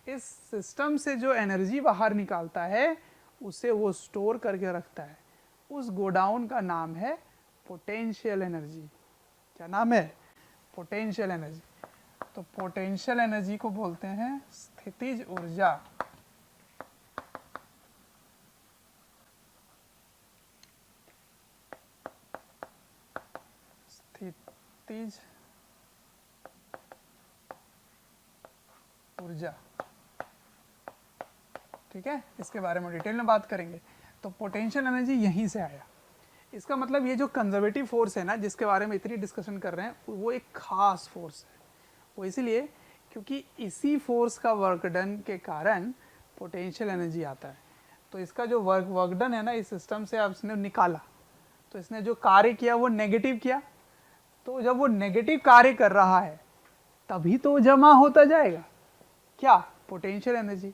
इस सिस्टम से जो एनर्जी बाहर निकालता है उसे वो स्टोर करके रखता है। उस गोडाउन का नाम है पोटेंशियल एनर्जी। क्या नाम है? Potential energy. तो पोटेंशियल एनर्जी को बोलते हैं स्थितिज ऊर्जा। स्थितिज ऊर्जा, ठीक है, इसके बारे में डिटेल में बात करेंगे। तो पोटेंशियल एनर्जी यहीं से आया। इसका मतलब ये जो कंजर्वेटिव फोर्स है ना, जिसके बारे में इतनी डिस्कशन कर रहे हैं, वो एक खास फोर्स है। वो इसीलिए क्योंकि इसी फोर्स का वर्क डन के कारण पोटेंशियल एनर्जी आता है। तो इसका जो वर्क डन है ना, इस सिस्टम से अब इसने निकाला, तो इसने जो कार्य किया वो नेगेटिव किया। तो जब वो नेगेटिव कार्य कर रहा है तभी तो जमा होता जाएगा क्या? Potential energy.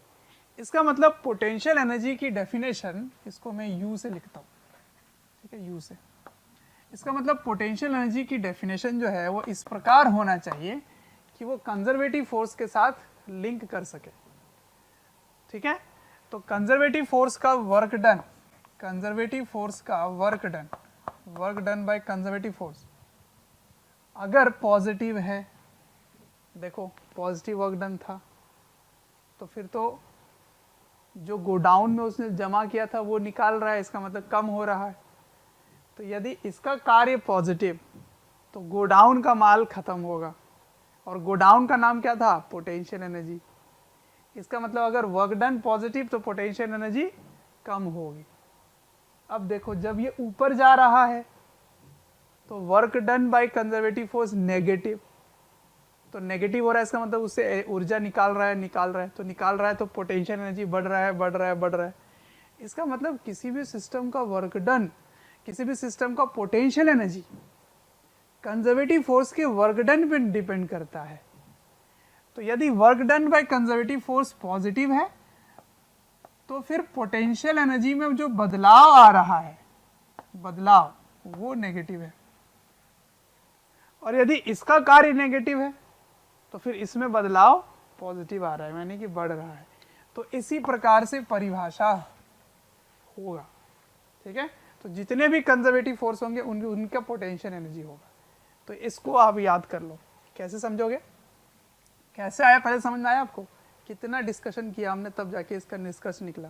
इसका मतलब पोटेंशियल एनर्जी की डेफिनेशन, इसको मैं यू से लिखता हूँ, ठीक है, यू से। इसका मतलब पोटेंशियल एनर्जी की डेफिनेशन जो है वो इस प्रकार होना चाहिए कि वो कंजर्वेटिव फोर्स के साथ लिंक कर सके, ठीक है। तो कंजर्वेटिव फोर्स का वर्क डन, कंजर्वेटिव फोर्स का work done by conservative force अगर पॉजिटिव है, देखो पॉजिटिव वर्क डन था, तो फिर तो जो गोडाउन में उसने जमा किया था वो निकाल रहा है, इसका मतलब कम हो रहा है। तो यदि इसका कार्य पॉजिटिव, तो गोडाउन का माल खत्म होगा, और गो डाउन का नाम क्या था, पोटेंशियल एनर्जी। इसका मतलब अगर वर्क डन पॉजिटिव तो पोटेंशियल एनर्जी कम होगी। अब देखो जब ये ऊपर जा रहा है तो work done by conservative force negative, तो नेगेटिव हो रहा है, इसका मतलब उससे ऊर्जा निकाल रहा है, तो निकाल रहा है तो पोटेंशियल एनर्जी बढ़ रहा है। इसका मतलब किसी भी सिस्टम का वर्क डन, किसी भी सिस्टम का पोटेंशियल एनर्जी कंजर्वेटिव फोर्स के वर्क डन पे डिपेंड करता है। तो यदि work done by conservative force positive है तो फिर पोटेंशियल एनर्जी में जो बदलाव आ रहा है, बदलाव वो नेगेटिव है। और यदि इसका कार्य नेगेटिव है तो फिर इसमें बदलाव पॉजिटिव आ रहा है, यानी कि बढ़ रहा है। तो इसी प्रकार से परिभाषा होगा, ठीक है। तो जितने भी कंजर्वेटिव फोर्स होंगे उनका पोटेंशियल एनर्जी होगा। तो इसको आप याद कर लो। कैसे समझोगे, कैसे आया, पहले समझ में आया आपको? कितना डिस्कशन किया हमने तब जाके इसका निष्कर्ष निकला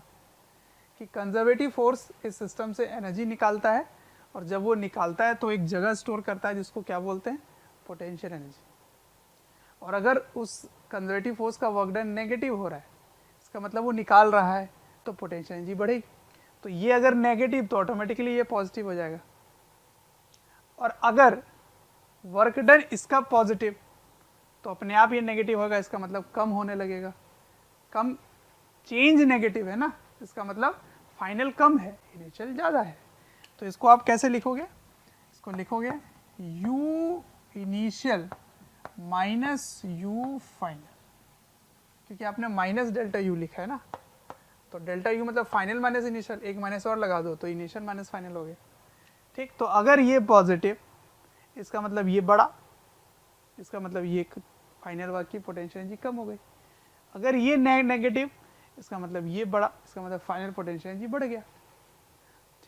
कि कंजर्वेटिव फोर्स इस सिस्टम से एनर्जी निकालता है, और जब वो निकालता है तो एक जगह स्टोर करता है जिसको क्या बोलते हैं, पोटेंशियल एनर्जी। और अगर उस कंजर्वेटिव फोर्स का वर्क डन नेगेटिव हो रहा है, इसका मतलब वो निकाल रहा है, तो पोटेंशियल एनर्जी बढ़ेगी। तो ये अगर नेगेटिव तो ऑटोमेटिकली ये पॉजिटिव हो जाएगा। और अगर वर्क डन इसका पॉजिटिव तो अपने आप ये नेगेटिव होगा, इसका मतलब कम होने लगेगा। कम, चेंज नेगेटिव है ना, इसका मतलब फाइनल कम है, इनिशियल ज़्यादा है। तो इसको आप कैसे लिखोगे, इसको लिखोगे u initial minus u final, क्योंकि आपने माइनस डेल्टा u लिखा है ना, तो डेल्टा u मतलब फाइनल माइनस इनिशियल, एक माइनस और लगा दो तो इनिशियल माइनस फाइनल हो गया, ठीक। तो अगर ये पॉजिटिव, इसका मतलब ये बढ़ा, इसका मतलब ये फाइनल वर्क की पोटेंशियल एनर्जी कम हो गई। अगर ये नेगेटिव, इसका मतलब ये बढ़ा, इसका मतलब फाइनल पोटेंशियल एनर्जी बढ़ गया,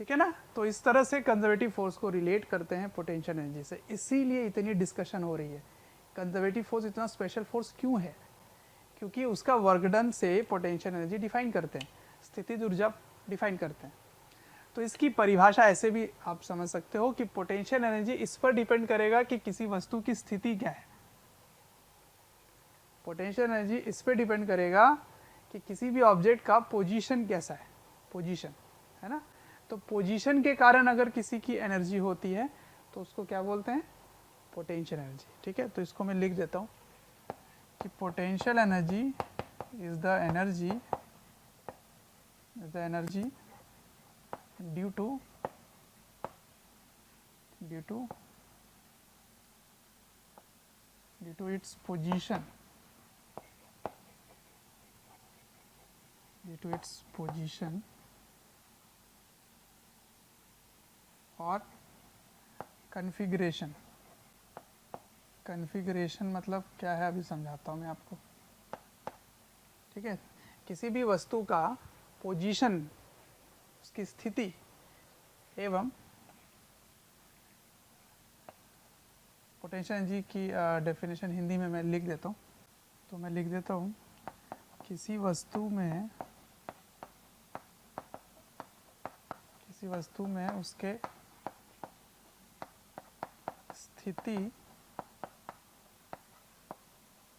ठीक है ना। तो इस तरह से कंजर्वेटिव फोर्स को रिलेट करते हैं पोटेंशियल एनर्जी से, इसीलिए इतनी डिस्कशन हो रही है। कंजर्वेटिव फोर्स इतना स्पेशल फोर्स क्यों है, क्योंकि उसका वर्क डन से पोटेंशियल एनर्जी डिफाइन करते हैं, स्थितिज ऊर्जा डिफाइन करते हैं। तो इसकी परिभाषा ऐसे भी आप समझ सकते हो कि पोटेंशियल एनर्जी इस पर डिपेंड करेगा कि किसी वस्तु की स्थिति क्या है। पोटेंशियल एनर्जी इस पर डिपेंड करेगा कि किसी भी ऑब्जेक्ट का पोजीशन कैसा है, पोजीशन, है ना। तो पोजीशन के कारण अगर किसी की एनर्जी होती है तो उसको क्या बोलते हैं, पोटेंशियल एनर्जी, ठीक है। तो इसको मैं लिख देता हूँ कि potential energy is the energy due to its position, और कन्फिगरेशन मतलब क्या है अभी समझाता हूँ मैं आपको, ठीक है। किसी भी वस्तु का पोजीशन, उसकी स्थिति एवं पोटेंशियल एनर्जी की डेफिनेशन हिंदी में मैं लिख देता हूँ। तो मैं लिख देता हूँ, किसी वस्तु में उसके स्थिति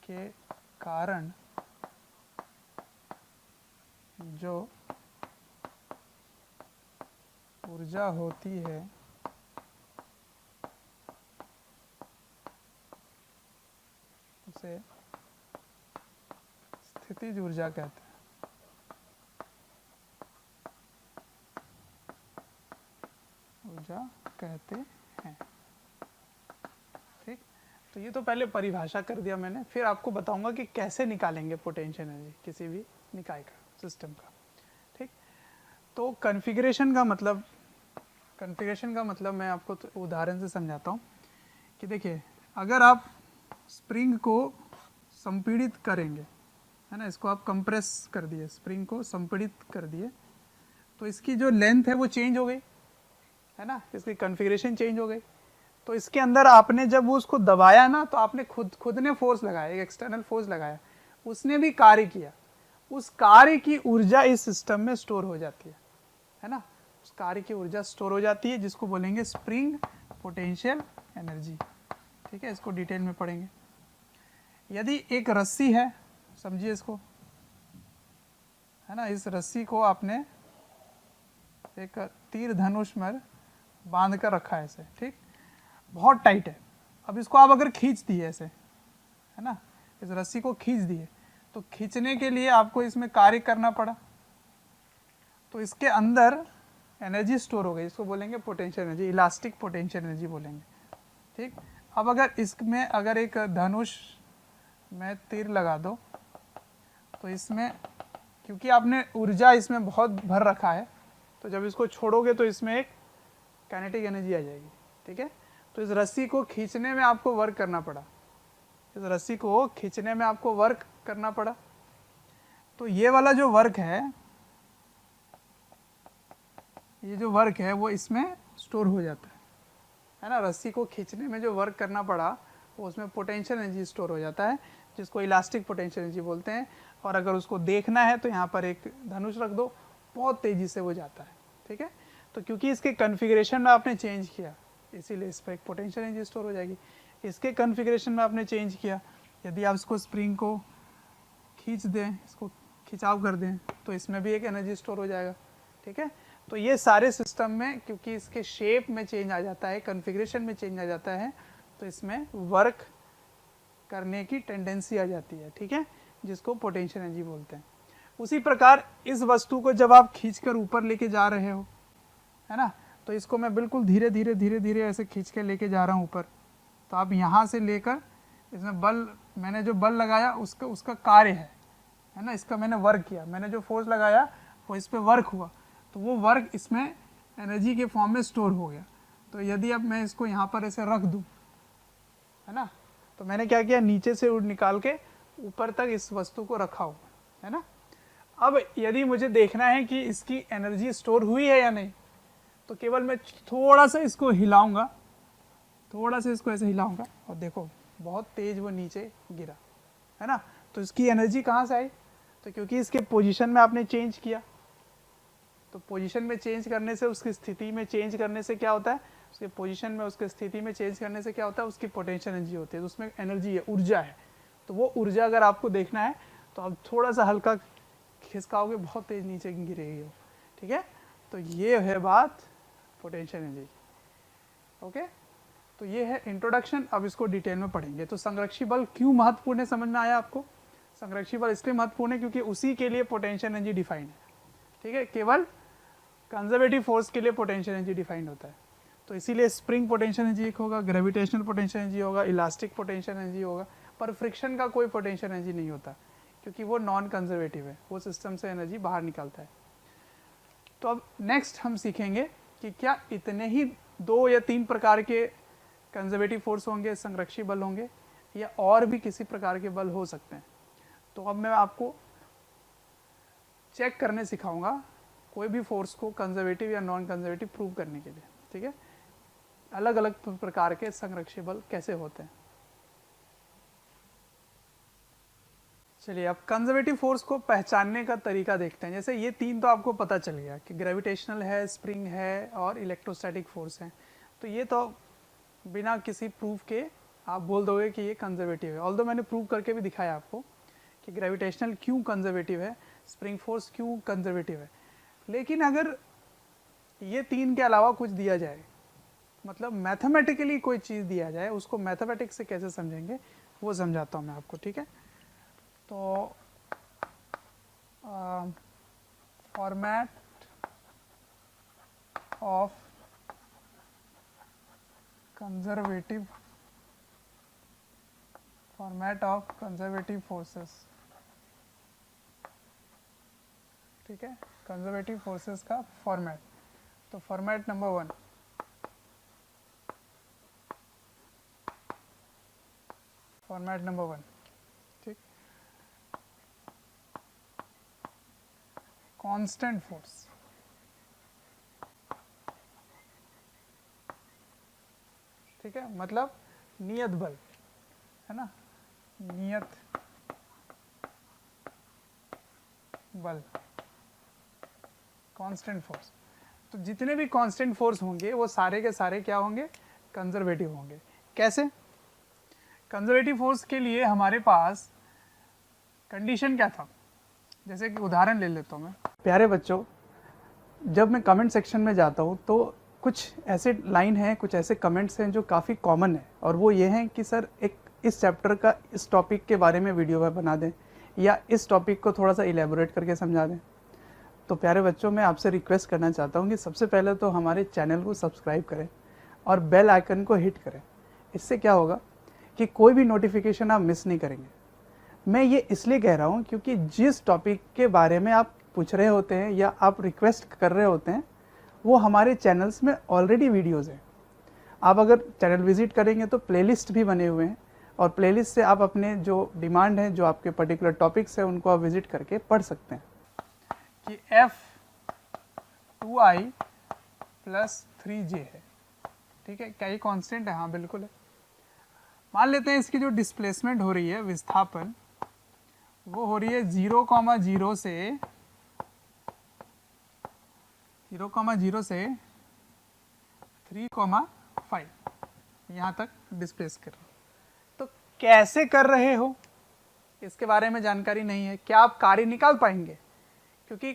के कारण जो ऊर्जा होती है उसे स्थितिज ऊर्जा कहते हैं। ठीक। तो ये तो पहले परिभाषा कर दिया मैंने, फिर आपको बताऊंगा कि कैसे निकालेंगे पोटेंशियल एनर्जी किसी भी निकाय का, सिस्टम का, ठीक। तो कॉन्फ़िगरेशन का मतलब मैं आपको तो उदाहरण से समझाता हूँ कि देखिए, अगर आप स्प्रिंग को संपीड़ित करेंगे, है ना, इसको आप कंप्रेस कर दिए, स्प्रिंग को संपीड़ित कर दिए, तो इसकी जो लेंथ है वो चेंज हो गई, है ना, इसकी कॉन्फ़िगरेशन चेंज हो गई। तो इसके अंदर आपने जब वो उसको दबाया ना, तो आपने खुद ने फोर्स लगाया, एक एक्सटर्नल फोर्स लगाया, उसने भी कार्य किया, उस कार्य की ऊर्जा इस सिस्टम में स्टोर हो जाती है ना, उस कार्य की ऊर्जा स्टोर हो जाती है, जिसको बोलेंगे स्प्रिंग पोटेंशियल एनर्जी, ठीक है। इसको डिटेल में पढ़ेंगे। यदि एक रस्सी है, समझिए इसको, है ना, इस रस्सी को आपने एक तीर धनुष में बांध कर रखा है ऐसे, ठीक, बहुत टाइट है। अब इसको आप अगर खींच दिए ऐसे, है ना, इस रस्सी को खींच दिए, तो खींचने के लिए आपको इसमें कार्य करना पड़ा, तो इसके अंदर एनर्जी स्टोर हो गई, इसको बोलेंगे potential energy, elastic potential energy बोलेंगे, ठीक। अब अगर इसमें अगर एक धनुष में तीर लगा दो, तो इसमें क्योंकि आपने ऊर्जा इसमें बहुत भर रखा है, तो जब इसको छोड़ोगे तो इसमें एक काइनेटिक एनर्जी आ जाएगी, ठीक है। तो इस रस्सी को खींचने में आपको वर्क करना पड़ा, इस रस्सी को खींचने में आपको वर्क करना पड़ा, तो ये वाला जो वर्क है, ये जो वर्क है वो इसमें स्टोर हो जाता है ना। रस्सी को खींचने में जो वर्क करना पड़ा वो उसमें पोटेंशियल एनर्जी स्टोर हो जाता है, जिसको इलास्टिक पोटेंशियल एनर्जी बोलते हैं। और अगर उसको देखना है तो यहाँ पर एक धनुष रख दो, बहुत तेज़ी से वो जाता है, ठीक है। तो क्योंकि इसके कन्फिग्रेशन में आपने चेंज किया, इसीलिए इस पर एक पोटेंशियल एनर्जी स्टोर हो जाएगी। इसके कन्फिग्रेशन में आपने चेंज किया, यदि आप इसको स्प्रिंग को खींच दें, इसको खिंचाव कर दें, तो इसमें भी एक एनर्जी स्टोर हो जाएगा, ठीक है। तो ये सारे सिस्टम में क्योंकि इसके शेप में चेंज आ जाता है, कन्फिग्रेशन में चेंज आ जाता है, तो इसमें वर्क करने की टेंडेंसी आ जाती है, ठीक है, जिसको पोटेंशियल एनर्जी बोलते हैं। उसी प्रकार इस वस्तु को जब आप खींचकर ऊपर लेके जा रहे हो, है ना, तो इसको मैं बिल्कुल धीरे धीरे धीरे धीरे ऐसे खींच के लेके जा रहा हूँ ऊपर, तो आप यहाँ से लेकर इसमें बल, मैंने जो बल लगाया उसका कार्य है ना, इसका मैंने वर्क किया, मैंने जो फोर्स लगाया वो इस पर वर्क हुआ, तो वो वर्क इसमें एनर्जी के फॉर्म में स्टोर हो गया। तो यदि अब मैं इसको यहाँ पर ऐसे रख दूँ, है ना, तो मैंने क्या किया, नीचे से निकाल के ऊपर तक इस वस्तु को रखा हुआ है ना। अब यदि मुझे देखना है कि इसकी एनर्जी स्टोर हुई है या नहीं, तो केवल मैं थोड़ा सा इसको हिलाऊंगा, थोड़ा सा इसको ऐसे हिलाऊंगा, और देखो बहुत तेज वो नीचे गिरा, है ना। तो इसकी एनर्जी कहाँ से आई, तो क्योंकि इसके पोजीशन में आपने चेंज किया, तो पोजीशन में चेंज करने से, उसकी स्थिति में चेंज करने से क्या होता है, उसके पोजीशन में, उसके स्थिति में चेंज करने से क्या होता है, उसकी पोटेंशियल एनर्जी होती है, तो उसमें एनर्जी है, ऊर्जा है। तो वो ऊर्जा अगर आपको देखना है तो आप थोड़ा सा हल्का खिसकाओगे, बहुत तेज नीचे गिरेगी वो, ठीक है। तो ये है बात पोटेंशियल एनर्जी, ओके। तो ये है इंट्रोडक्शन, अब इसको डिटेल में पढ़ेंगे। तो संरक्षी बल क्यों महत्वपूर्ण है, समझ में आया आपको। संरक्षी बल इसलिए महत्वपूर्ण है क्योंकि उसी के लिए पोटेंशियल एनर्जी डिफाइंड है, ठीक है। केवल कंजर्वेटिव फोर्स के लिए पोटेंशियल एनर्जी डिफाइंड होता है, तो इसीलिए स्प्रिंग पोटेंशियल एनर्जी एक होगा, ग्रेविटेशनल पोटेंशियल एनर्जी होगा, इलास्टिक पोटेंशियल एनर्जी होगा, पर फ्रिक्शन का कोई पोटेंशियल एनर्जी नहीं होता क्योंकि वो नॉन कंजर्वेटिव है, वो सिस्टम से एनर्जी बाहर निकालता है। तो अब नेक्स्ट हम सीखेंगे कि क्या इतने ही 2 या 3 प्रकार के कंजर्वेटिव फोर्स होंगे, संरक्षी बल होंगे, या और भी किसी प्रकार के बल हो सकते हैं। तो अब मैं आपको चेक करने सिखाऊंगा कोई भी फोर्स को कंजर्वेटिव या नॉन कंजर्वेटिव प्रूव करने के लिए, ठीक है। अलग अलग प्रकार के संरक्षी बल कैसे होते हैं। चलिए अब कंजर्वेटिव फोर्स को पहचानने का तरीका देखते हैं। जैसे ये 3 तो आपको पता चल गया कि ग्रेविटेशनल है, स्प्रिंग है और इलेक्ट्रोस्टैटिक फोर्स है, तो ये तो बिना किसी प्रूफ के आप बोल दोगे कि ये कंजर्वेटिव है। ऑल्दो मैंने प्रूव करके भी दिखाया आपको कि ग्रेविटेशनल क्यों कंजर्वेटिव है, स्प्रिंग फोर्स क्यों कंजर्वेटिव है। लेकिन अगर ये 3 के अलावा कुछ दिया जाए, मतलब मैथमेटिकली कोई चीज़ दिया जाए, उसको मैथमेटिक्स से कैसे समझेंगे वो समझाता हूँ मैं आपको, ठीक है। तो फॉर्मेट ऑफ कंजर्वेटिव फोर्सेस, ठीक है, कंजर्वेटिव फोर्सेस का फॉर्मेट। तो फॉर्मेट नंबर 1, फॉर्मेट नंबर 1, ठीक, कांस्टेंट फोर्स, ठीक है, मतलब नियत बल, है ना, नियत बल, कांस्टेंट फोर्स। तो जितने भी कांस्टेंट फोर्स होंगे वो सारे के सारे क्या होंगे, कंजर्वेटिव होंगे। कैसे? कंजर्वेटिव फोर्स के लिए हमारे पास कंडीशन क्या था, जैसे कि उदाहरण ले लेता हूँ मैं। प्यारे बच्चों, जब मैं कमेंट सेक्शन में जाता हूँ तो कुछ ऐसे लाइन हैं, कुछ ऐसे कमेंट्स हैं जो काफ़ी कॉमन है, और वो ये हैं कि सर एक इस चैप्टर का इस टॉपिक के बारे में वीडियो बना दें, या इस टॉपिक को थोड़ा सा इलेबोरेट करके समझा दें। तो प्यारे बच्चों, मैं आपसे रिक्वेस्ट करना चाहता हूँ कि सबसे पहले तो हमारे चैनल को सब्सक्राइब करें और बेल आइकन को हिट करें। इससे क्या होगा कि कोई भी नोटिफिकेशन आप मिस नहीं करेंगे। मैं ये इसलिए कह रहा हूँ क्योंकि जिस टॉपिक के बारे में आप पूछ रहे होते हैं या आप रिक्वेस्ट कर रहे होते हैं, वो हमारे चैनल्स में ऑलरेडी वीडियोज़ हैं। आप अगर चैनल विजिट करेंगे तो प्लेलिस्ट भी बने हुए हैं, और प्लेलिस्ट से आप अपने जो डिमांड है, जो आपके पर्टिकुलर टॉपिक्स हैं, उनको आप विजिट करके पढ़ सकते हैं। कि F2i प्लस 3j है, ठीक है, क्या ये कांस्टेंट है? हाँ बिल्कुल है। मान लेते हैं इसकी जो डिस्प्लेसमेंट हो रही है, विस्थापन, वो हो रही है 0,0 से 3,5, यहाँ तक डिस्प्लेस कर रहे हो। तो कैसे कर रहे हो इसके बारे में जानकारी नहीं है। क्या आप कार्य निकाल पाएंगे? क्योंकि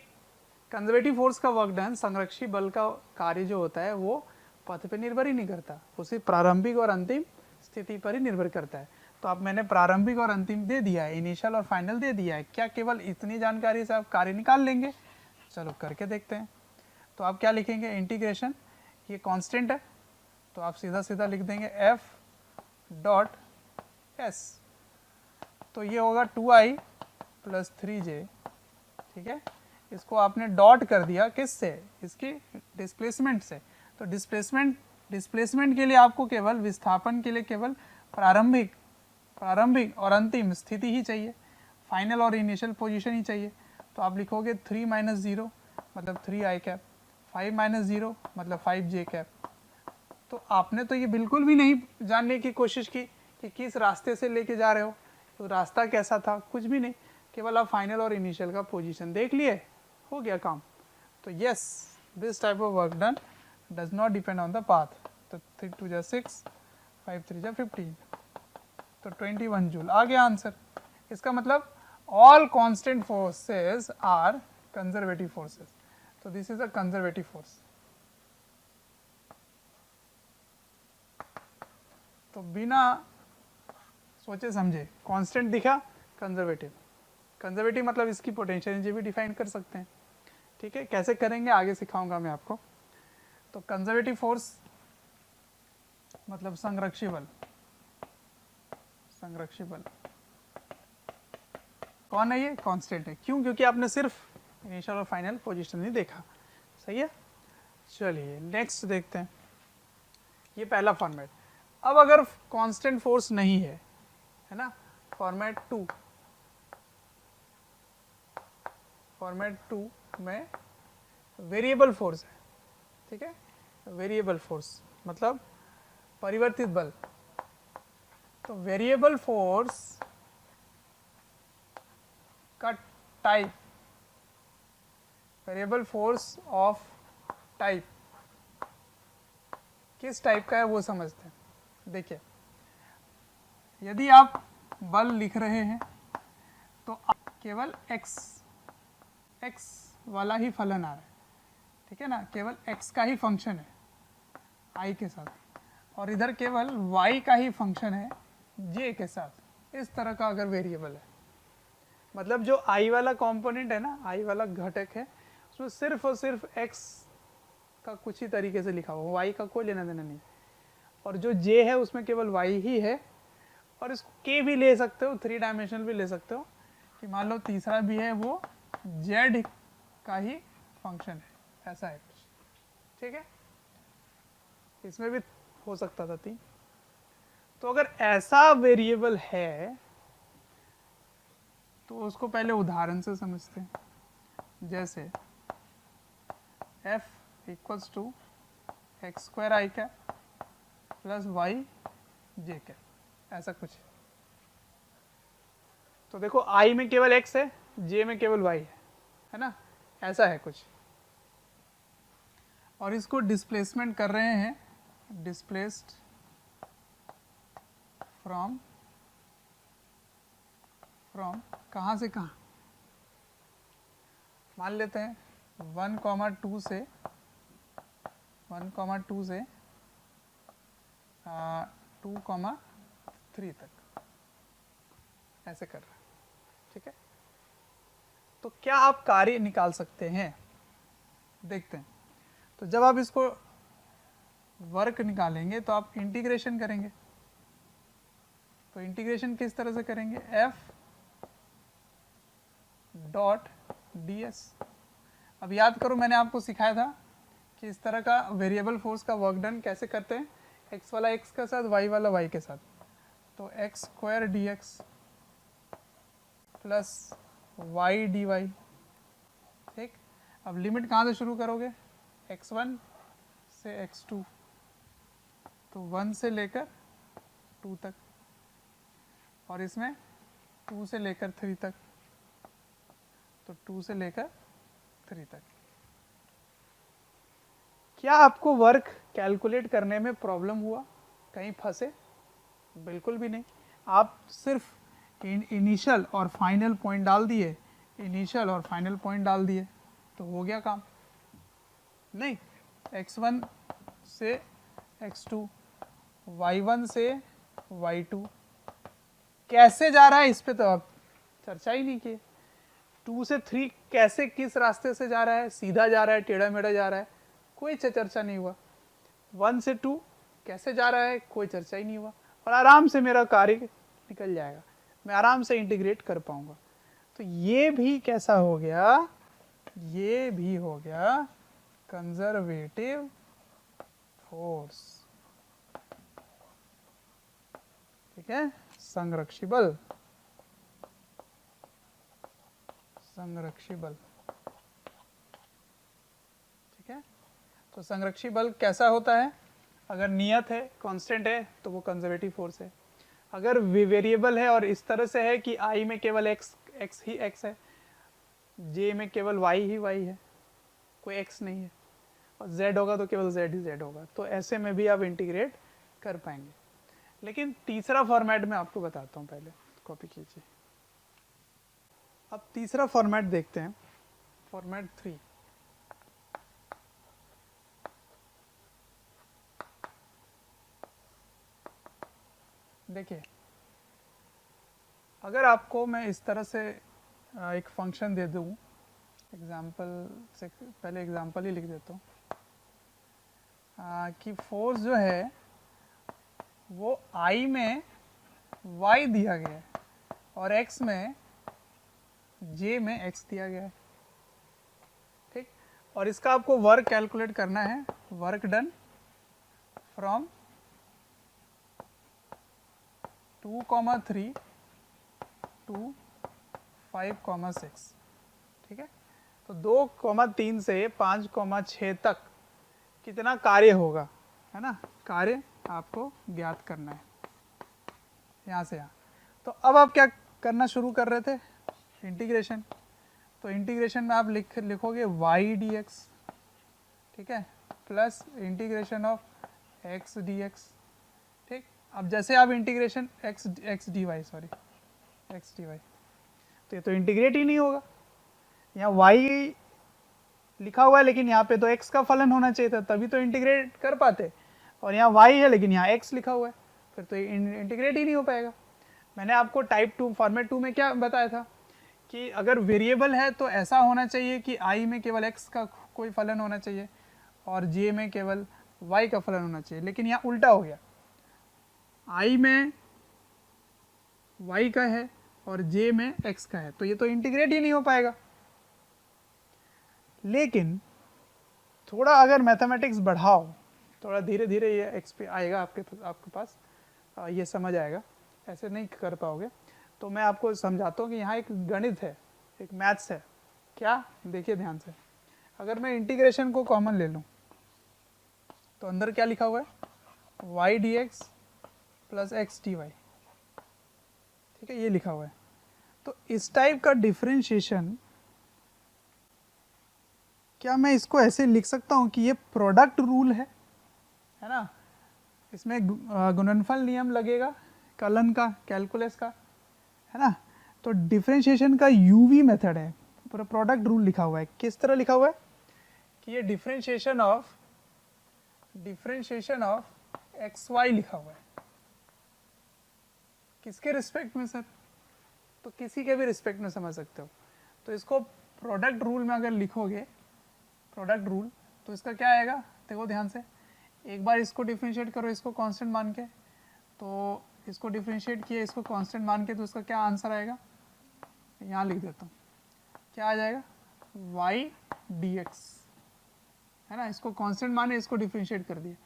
कंजर्वेटिव फोर्स का वर्क डन, संरक्षी बल का कार्य जो होता है वो पथ पे निर्भर ही नहीं करता, उसी प्रारंभिक और अंतिम स्थिति पर ही निर्भर करता है। तो आप, मैंने प्रारंभिक और अंतिम दे दिया है, इनिशियल और फाइनल दे दिया है। क्या केवल इतनी जानकारी से आप कार्य निकाल लेंगे? चलो करके देखते हैं। तो आप क्या लिखेंगे? इंटीग्रेशन, ये कांस्टेंट है तो आप सीधा सीधा लिख देंगे F डॉट S, तो ये होगा 2i प्लस 3j, ठीक है। इसको आपने डॉट कर दिया किससे? इसकी डिस्प्लेसमेंट से। तो डिस्प्लेसमेंट के लिए आपको केवल, विस्थापन के लिए केवल प्रारंभिक और अंतिम स्थिति ही चाहिए, फाइनल और इनिशियल पोजीशन ही चाहिए। तो आप लिखोगे 3 माइनस 0 मतलब 3i कैप, 5 माइनस 0 मतलब 5j कैप। तो आपने तो ये बिल्कुल भी नहीं जानने की कोशिश की कि किस रास्ते से लेके जा रहे हो, तो रास्ता कैसा था, कुछ भी नहीं, केवल आप फाइनल और इनिशियल का पोजीशन देख लिए, हो गया काम। तो yes, this type of work done does not depend on the path. तो 3 2 जा 6, 5 3 जा 15, तो 21 जूल आ गया आंसर। इसका मतलब all constant forces are conservative forces. तो this is a conservative force. तो बिना सोचे समझे कांस्टेंट दिखा, कंजर्वेटिव। कंजर्वेटिव मतलब इसकी पोटेंशियल एनर्जी भी डिफाइन कर सकते हैं, ठीक है। कैसे करेंगे आगे सिखाऊंगा मैं आपको। तो कंजर्वेटिव फोर्स मतलब संरक्षी बल। संरक्षी बल कौन है? ये कांस्टेंट है। क्यों? क्योंकि आपने सिर्फ इनिशियल और फाइनल पोजीशन ही देखा, सही है। चलिए नेक्स्ट देखते हैं। ये पहला फॉर्मेट। अब अगर कांस्टेंट फोर्स नहीं है ना, फॉर्मेट 2 में वेरिएबल फोर्स है, ठीक है। वेरिएबल फोर्स मतलब परिवर्तित बल। तो वेरिएबल फोर्स का type, variable force of type किस टाइप का है वो समझते हैं। देखिए, यदि आप बल लिख रहे हैं तो केवल x वाला ही फलन आ रहा है, ठीक है ना, केवल x का ही फंक्शन है i के साथ, और इधर केवल y का ही फंक्शन है j के साथ। इस तरह का अगर वेरिएबल है, मतलब जो i वाला कंपोनेंट है ना, i वाला घटक है, उसमें सिर्फ और सिर्फ x का कुछ ही तरीके से लिखा हुआ, y का कोई लेना देना नहीं, और जो j है उसमें केवल y ही है। और इसको k भी ले सकते हो, 3 डायमेंशनल भी ले सकते हो, कि मान लो तीसरा भी है वो z का ही फंक्शन है, ऐसा है कुछ, ठीक है। इसमें भी हो सकता था 3। तो अगर ऐसा वेरिएबल है तो उसको पहले उदाहरण से समझते हैं। जैसे f equals to x square i cap plus y j cap, ऐसा कुछ। तो देखो i में केवल x है, j में केवल y है ना, ऐसा है कुछ। और इसको डिस्प्लेसमेंट कर रहे हैं, डिस्प्लेस्ड फ्रॉम फ्रॉम कहाँ से कहाँ, मान लेते हैं 1,2 से 2,3 तक, ऐसे कर रहा है, ठीक है। तो क्या आप कार्य निकाल सकते हैं, देखते हैं। तो जब आप इसको वर्क निकालेंगे तो आप इंटीग्रेशन करेंगे। तो इंटीग्रेशन किस तरह से करेंगे, f डॉट डी एस। अब याद करो मैंने आपको सिखाया था कि इस तरह का वेरिएबल फोर्स का वर्क डन कैसे करते हैं, x वाला x के साथ, y वाला y के साथ। तो x square d x plus y d y, ठीक। अब लिमिट कहाँ से शुरू करोगे, x1 से x2, तो 1 से लेकर 2 तक, और इसमें 2 से लेकर 3 तक, तो 2 से लेकर 3 तक। क्या आपको वर्क कैलकुलेट करने में प्रॉब्लम हुआ, कहीं फंसे? बिल्कुल भी नहीं। आप सिर्फ इनिशियल और फाइनल पॉइंट डाल दिए, इनिशियल और फाइनल पॉइंट डाल दिए तो हो गया काम। नहीं, x1 से x2, y1 से y2, कैसे जा रहा है इस पे तो आप चर्चा ही नहीं किए। 2 से 3 कैसे, किस रास्ते से जा रहा है, सीधा जा रहा है, टेढ़ा मेढ़ा जा रहा है, कोई चर्चा नहीं हुआ। 1 से 2 कैसे जा रहा है, कोई चर्चा ही नहीं हुआ, और आराम से मेरा कार्य निकल जाएगा, मैं आराम से इंटीग्रेट कर पाऊंगा। तो ये भी कैसा हो गया, ये भी हो गया कंजर्वेटिव फोर्स, ठीक है, संरक्षी बल, संरक्षी बल, ठीक है। तो संरक्षी बल कैसा होता है, अगर नियत है, कांस्टेंट है, तो वो कंजर्वेटिव फोर्स है। अगर वेरिएबल है और इस तरह से है कि आई में केवल x ही x है, j में केवल y ही y है, कोई x नहीं है, और z होगा तो केवल z ही z होगा, तो ऐसे में भी आप इंटीग्रेट कर पाएंगे। लेकिन तीसरा फॉर्मेट में आपको बताता हूँ, पहले कॉपी कीजिए। अब तीसरा फॉर्मेट देखते हैं, फॉर्मेट 3। देखिए, अगर आपको मैं इस तरह से एक फंक्शन दे दूँ, एग्जाम्पल से पहले एग्जाम्पल ही लिख देता हूँ कि फोर्स जो है वो I में y दिया गया है और x में j में x दिया गया है, ठीक। और इसका आपको वर्क कैलकुलेट करना है, वर्क डन फ्रॉम 2,3 टू 5,6, ठीक है। तो 2,3 से 5,6 तक कितना कार्य होगा, है ना, कार्य आपको ज्ञात करना है यहाँ से यहाँ। तो अब आप क्या करना शुरू कर रहे थे, इंटीग्रेशन। तो इंटीग्रेशन में आप लिखोगे y dx, ठीक है, plus integration of x dx, ठीक। अब जैसे आप integration x dy, sorry x dy, तो ये तो इंटीग्रेट ही नहीं होगा, यहाँ y लिखा हुआ है लेकिन यहाँ पे तो x का फलन होना चाहिए था, तभी तो इंटीग्रेट कर पाते, और यहाँ y है लेकिन यहाँ x लिखा हुआ है, फिर तो इंटीग्रेट ही नहीं हो पाएगा। मैंने आपको टाइप 2 फॉर्मेट 2 में क्या बताया था कि अगर वेरिएबल है तो ऐसा होना चाहिए कि i में केवल x का कोई फलन होना चाहिए और j में केवल y का फलन होना चाहिए, लेकिन यहाँ उल्टा हो गया, i में y का है और j में x का है, तो ये तो इंटीग्रेट ही नहीं हो पाएगा। लेकिन थोड़ा अगर मैथमेटिक्स बढ़ाओ, थोड़ा धीरे धीरे ये एक्सपी आएगा आपके पास, ये समझ आएगा, ऐसे नहीं कर पाओगे। तो मैं आपको समझाता हूँ कि यहाँ एक गणित है, एक मैथ्स है। क्या, देखिए ध्यान से, अगर मैं इंटीग्रेशन को कॉमन ले लूँ तो अंदर क्या लिखा हुआ है, y dx plus x dy, ठीक है, ये लिखा हुआ है। तो इस टाइप का डिफरेंशिएशन, क्या मैं इसको ऐसे लिख सकता हूँ कि ये प्रोडक्ट रूल है ना, इसमें गुणनफल नियम लगेगा, कलन का, कैलकुलस का, है ना। तो डिफरेंशिएशन का यूवी मेथड है, पूरा प्रोडक्ट रूल लिखा हुआ है। किस तरह लिखा हुआ है कि ये डिफरेंशिएशन ऑफ एक्स वाई लिखा हुआ है। किसके रिस्पेक्ट में सर? तो किसी के भी रिस्पेक्ट में समझ सकते हो। तो इसको प्रोडक्ट रूल में अगर लिखोगे, प्रोडक्ट रूल, तो इसका क्या आएगा? देखो ध्यान से, एक बार इसको डिफरेंशिएट करो इसको कांस्टेंट मान के, तो इसको डिफरेंशिएट किया इसको कांस्टेंट मान के, तो इसका क्या आंसर आएगा? यहाँ लिख देता हूँ, क्या आ जाएगा? y dx, है ना। इसको कांस्टेंट माने, इसको डिफरेंशिएट कर दिए,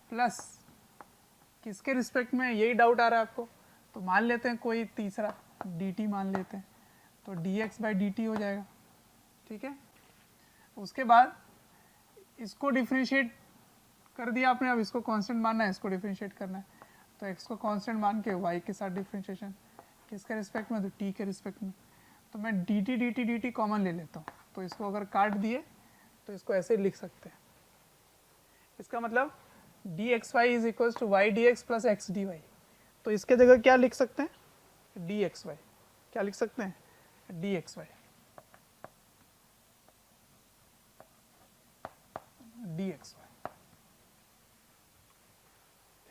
प्लस किसके रिस्पेक्ट में, यही डाउट आ रहा है आपको, तो मान लेते हैं कोई तीसरा dt मान लेते हैं, तो dx बाई dt हो जाएगा, ठीक है। उसके बाद इसको डिफरेंशिएट कर दिया आपने, अब इसको कांस्टेंट मानना है, इसको डिफरेंशिएट करना है, तो x को कांस्टेंट मान के y के साथ डिफरेंशिएशन, किसके रिस्पेक्ट में? तो t के रिस्पेक्ट में। तो मैं dt कॉमन ले लेता हूँ, तो इसको अगर काट दिए तो इसको ऐसे लिख सकते हैं। इसका मतलब dxy is equal to y dx plus x dy। तो इसके जगह क्या लिख सकते हैं? dxy। क्या लिख सकते हैं? dxy।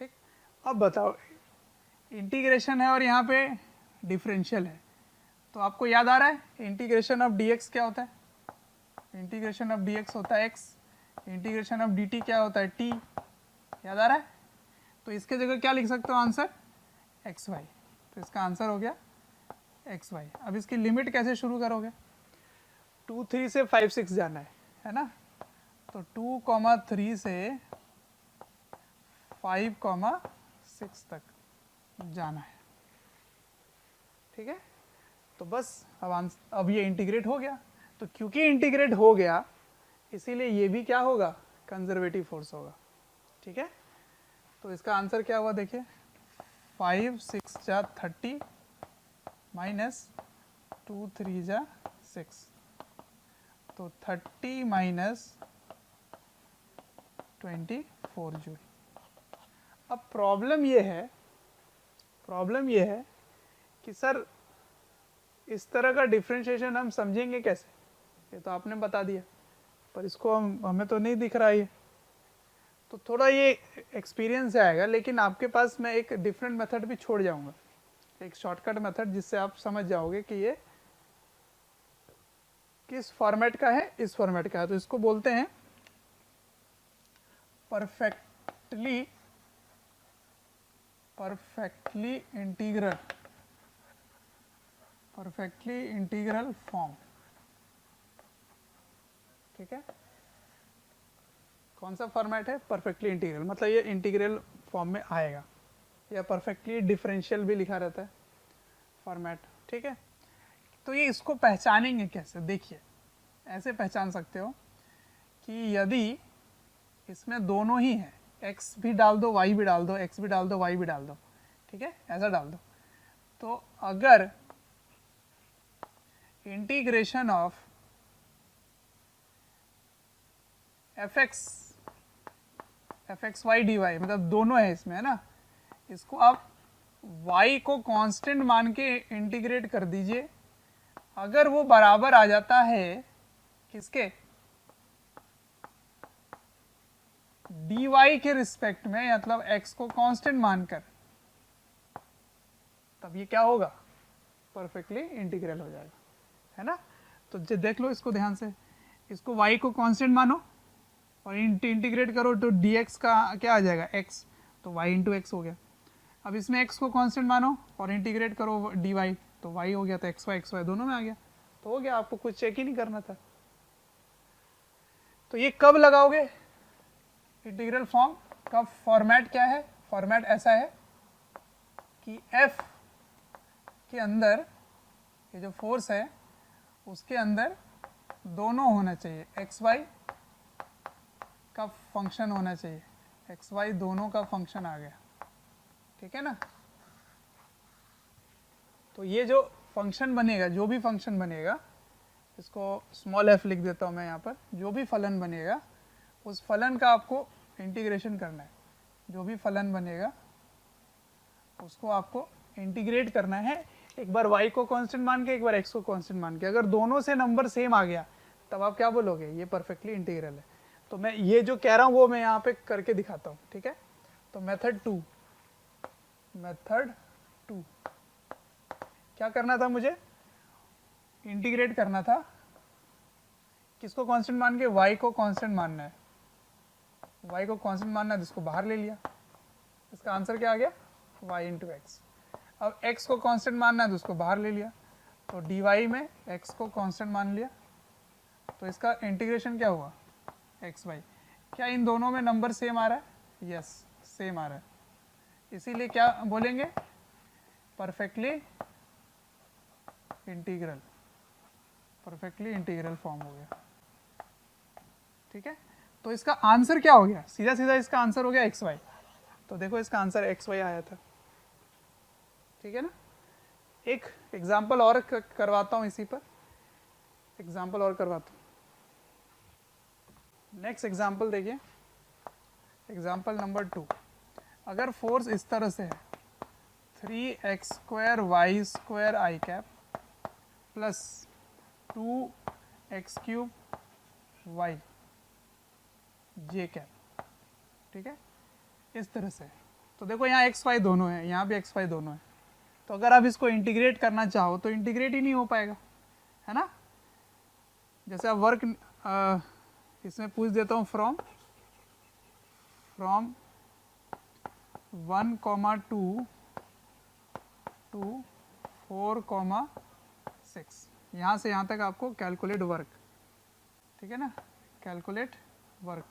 ठीक। अब बताओ, इंटीग्रेशन है और यहाँ पे डिफरेंशियल है, तो आपको याद आ रहा है इंटीग्रेशन ऑफ dx क्या होता है? इंटीग्रेशन ऑफ dx होता है x, इंटीग्रेशन ऑफ dt क्या होता है? t। याद आ रहा है? तो इसके जगह क्या लिख सकते हो आंसर? xy। तो इसका आंसर हो गया xy। अब इसकी लिमिट कैसे शुरू करोगे? 2, 3 से 5, 6 जाना है ना। तो 2, 3 से 5, 6 तक जाना है, ठीक है। तो बस अब ये इंटीग्रेट हो गया, तो क्योंकि इंटीग्रेट हो गया इसीलिए ये भी क्या होगा? कंजर्वेटिव फोर्स होगा, ठीक है। तो इसका आंसर क्या हुआ देखिए, 5, 6 जा 30 माइनस 2, 3 जा 6, तो 30 माइनस 24 जूल। अब प्रॉब्लम ये है कि सर इस तरह का डिफरेंशिएशन हम समझेंगे कैसे? ये तो आपने बता दिया, पर इसको हमें तो नहीं दिख रहा है ये, तो थोड़ा ये एक्सपीरियंस आएगा, लेकिन आपके पास मैं एक डिफरेंट मेथड भी छोड़ जाऊंगा, एक शॉर्टकट मेथड, जिससे आप समझ जाओगे कि ये किस फॉर्मेट का है, इस फॉर्मेट का है। तो इसको बोलते हैं परफेक्टली इंटीग्रल फॉर्म, ठीक है। कौन सा फॉर्मेट है? परफेक्टली इंटीग्रल, मतलब ये इंटीग्रल फॉर्म में आएगा, या परफेक्टली डिफरेंशियल भी लिखा रहता है फॉर्मेट, ठीक है। तो ये इसको पहचानेंगे कैसे? देखिए, ऐसे पहचान सकते हो कि यदि इसमें दोनों ही है, x भी डाल दो y भी डाल दो, x भी डाल दो y भी डाल दो, ठीक है, ऐसा डाल दो, तो अगर integration of fx y dy, मतलब दोनों है इसमें, है ना, इसको आप y को कांस्टेंट मान के इंटीग्रेट कर दीजिए। अगर वो बराबर आ जाता है किसके? dy के रिस्पेक्ट में, मतलब x को कांस्टेंट मानकर, तब ये क्या होगा? परफेक्टली इंटीग्रल हो जाएगा, है ना। तो देख लो इसको ध्यान से, इसको y को कांस्टेंट मानो और इंटीग्रेट करो, तो dx का क्या आ जाएगा? x, तो y इंटू एक्स हो गया। अब इसमें x को कांस्टेंट मानो और इंटीग्रेट करो dy, तो y हो गया, तो xy दोनों में आ गया, तो हो गया, आपको कुछ चेक ही नहीं करना था। तो ये कब लगाओगे इंटीग्रल फॉर्म का? फॉर्मेट क्या है? फॉर्मेट ऐसा है कि f के अंदर ये जो फोर्स है उसके अंदर दोनों होना चाहिए, xy का फंक्शन होना चाहिए, xy दोनों का फंक्शन आ गया, ठीक है ना। तो ये जो फंक्शन बनेगा, जो भी फंक्शन बनेगा, इसको स्मॉल f लिख देता हूँ मैं यहाँ पर, जो भी फलन बनेगा उस फलन का आपको इंटीग्रेशन करना है। जो भी फलन बनेगा उसको आपको इंटीग्रेट करना है एक बार y को कांस्टेंट मान के, एक बार x को कांस्टेंट मान के, अगर दोनों से नंबर सेम आ गया तब आप क्या बोलोगे, ये परफेक्टली इंटीग्रल है। तो मैं ये जो कह रहा हूँ वो मैं यहाँ पे करके दिखाता हूँ, ठीक है। तो मेथड टू क्या करना था मुझे, इंटीग्रेट करना था, किसको कांस्टेंट मान के, y को कांस्टेंट मानना है, y को कांस्टेंट मानना है, जिसको बाहर ले लिया, इसका आंसर क्या आ गया, y इंटू एक्स। अब x को कांस्टेंट मानना है तो उसको बाहर ले लिया, तो dy में x को कांस्टेंट मान लिया, तो इसका इंटीग्रेशन क्या हुआ, एक्स वाई। क्या इन दोनों में नंबर सेम आ रहा है, यस सेम आ रहा है, इसीलिए क्या बोलेंगे, परफेक्टली इंटीग्रल फॉर्म हो गया, ठीक है। तो इसका आंसर क्या हो गया, सीधा सीधा इसका आंसर हो गया एक्स वाई। तो देखो इसका आंसर एक्स वाई आया था, ठीक है ना। एक एग्जाम्पल और करवाता हूं, इसी पर एग्जाम्पल और करवाता हूं। नेक्स्ट एग्जाम्पल देखिए, एग्जाम्पल नंबर 2। अगर फोर्स इस तरह से है 3x² y² i cap plus 2x³ y j cap, ठीक है, इस तरह से। तो देखो यहाँ एक्स वाई दोनों है, यहाँ भी एक्स वाई दोनों है, तो अगर आप इसको इंटीग्रेट करना चाहो तो इंटीग्रेट ही नहीं हो पाएगा, है ना। जैसे आप वर्क इसमें पूछ देता हूँ, फ्रॉम 1, 2 to 4, 6, यहाँ से यहाँ तक आपको कैलकुलेट वर्क, ठीक है ना, कैलकुलेट वर्क,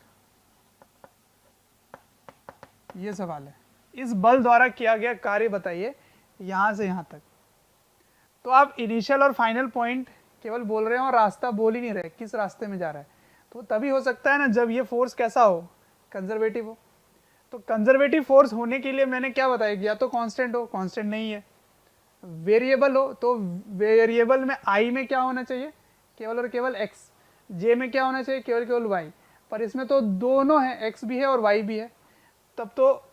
ये सवाल है। इस बल द्वारा किया गया कार्य बताइए यहाँ से यहाँ तक। तो आप इनिशियल और फाइनल पॉइंट केवल बोल रहे हो और रास्ता बोल ही नहीं रहे, किस रास्ते में जा रहा है। तो तभी हो सकता है ना जब ये फोर्स कैसा हो, कंजर्वेटिव हो। तो कंजर्वेटिव फोर्स होने के लिए मैंने क्या बताया, या तो कांस्टेंट हो, कांस्टेंट नहीं है, वेरिएबल हो, तो वेरिएबल में आई में क्या होना चाहिए, केवल और केवल एक्स, जे में क्या होना चाहिए, केवल केवल वाई। पर इसमें तो दोनों है, एक्स भी है और वाई भी है, तब तो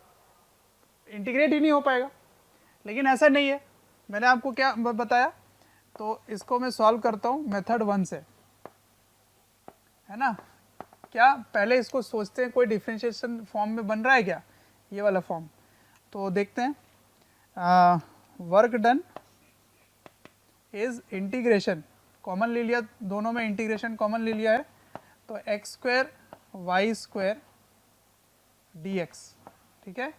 इंटीग्रेट ही नहीं हो पाएगा। लेकिन ऐसा नहीं है, मैंने आपको क्या बताया, तो इसको मैं सॉल्व करता हूँ मेथड 1 से, है ना। क्या पहले इसको सोचते हैं कोई डिफरेंशिएशन फॉर्म में बन रहा है क्या, ये वाला फॉर्म। तो देखते हैं, work done is integration, common ले लिया, दोनों में इंटीग्रेशन कॉमन ले लिया है, तो x² y² dx, ठीक है,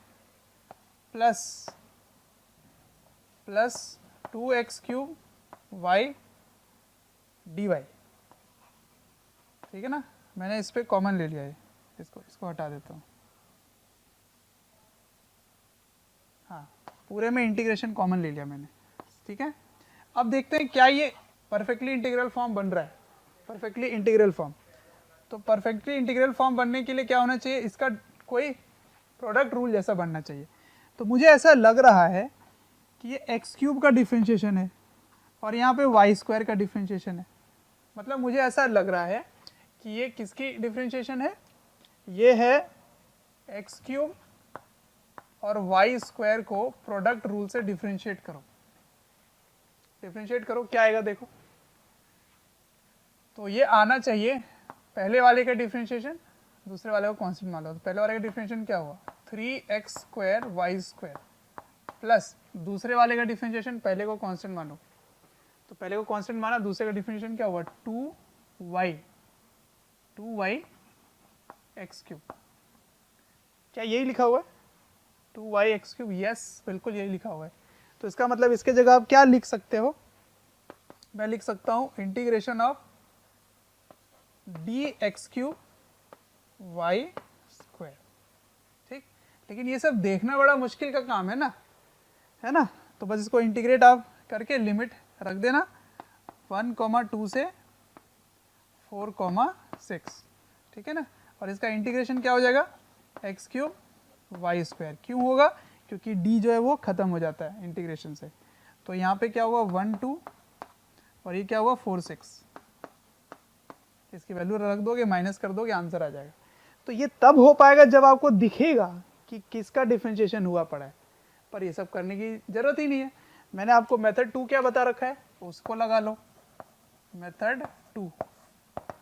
प्लस 2x³ y dy, ठीक है ना। मैंने इस पे कॉमन ले लिया है, इसको हटा देता हूँ, हाँ पूरे में इंटीग्रेशन कॉमन ले लिया मैंने, ठीक है। अब देखते हैं क्या ये परफेक्टली इंटीग्रल फॉर्म बन रहा है, परफेक्टली इंटीग्रल फॉर्म। तो परफेक्टली इंटीग्रल फॉर्म बनने के लिए क्या होना चाहिए, इसका कोई प्रोडक्ट रूल जैसा बनना चाहिए। तो मुझे ऐसा लग रहा है कि ये x³ का डिफरेंशिएशन है और यहाँ पे y² का डिफरेंशिएशन है, मतलब मुझे ऐसा लग रहा है कि ये किसकी डिफरेंशिएशन है, ये है x³ और y² को प्रोडक्ट रूल से डिफरेंशिएट करो, क्या आएगा देखो। तो ये आना चाहिए पहले वाले का डिफरेंशिएशन, दूसरे वाले को कांस्टेंट मान लो। तो पहले वाले का डिफरेंशिएशन क्या हुआ, 3x² y² प्लस दूसरे वाले का डिफरेंशिएशन, पहले को कांस्टेंट मानो, तो पहले को कांस्टेंट माना, दूसरे का डिफरेंशिएशन क्या हुआ, 2y x³। क्या यही लिखा हुआ है 2y x³, यस बिल्कुल यही लिखा हुआ है। तो इसका मतलब इसके जगह आप क्या लिख सकते हो, मैं लिख सकता हूं इंटीग्रेशन ऑफ dx³ y², ठीक। लेकिन ये सब देखना बड़ा मुश्किल का काम है ना, तो बस इसको इंटीग्रेट आप करके लिमिट रख देना 1, 2 से 4, 6, ठीक है ना। और इसका इंटीग्रेशन क्या हो जाएगा, x³ y²। क्यों होगा, क्योंकि d जो है वो खत्म हो जाता है इंटीग्रेशन से। तो यहाँ पे क्या हुआ 1, 2 और ये क्या हुआ 4, 6, इसकी वैल्यू रख दोगे, माइनस कर दोगे, आंसर आ जाएगा। तो ये तब हो पाएगा जब आपको दिखेगा कि किसका डिफरेंशिएशन हुआ पड़ा है, पर ये सब करने की जरूरत ही नहीं है। मैंने आपको मेथड 2 क्या बता रखा है, उसको लगा लो। मेथड 2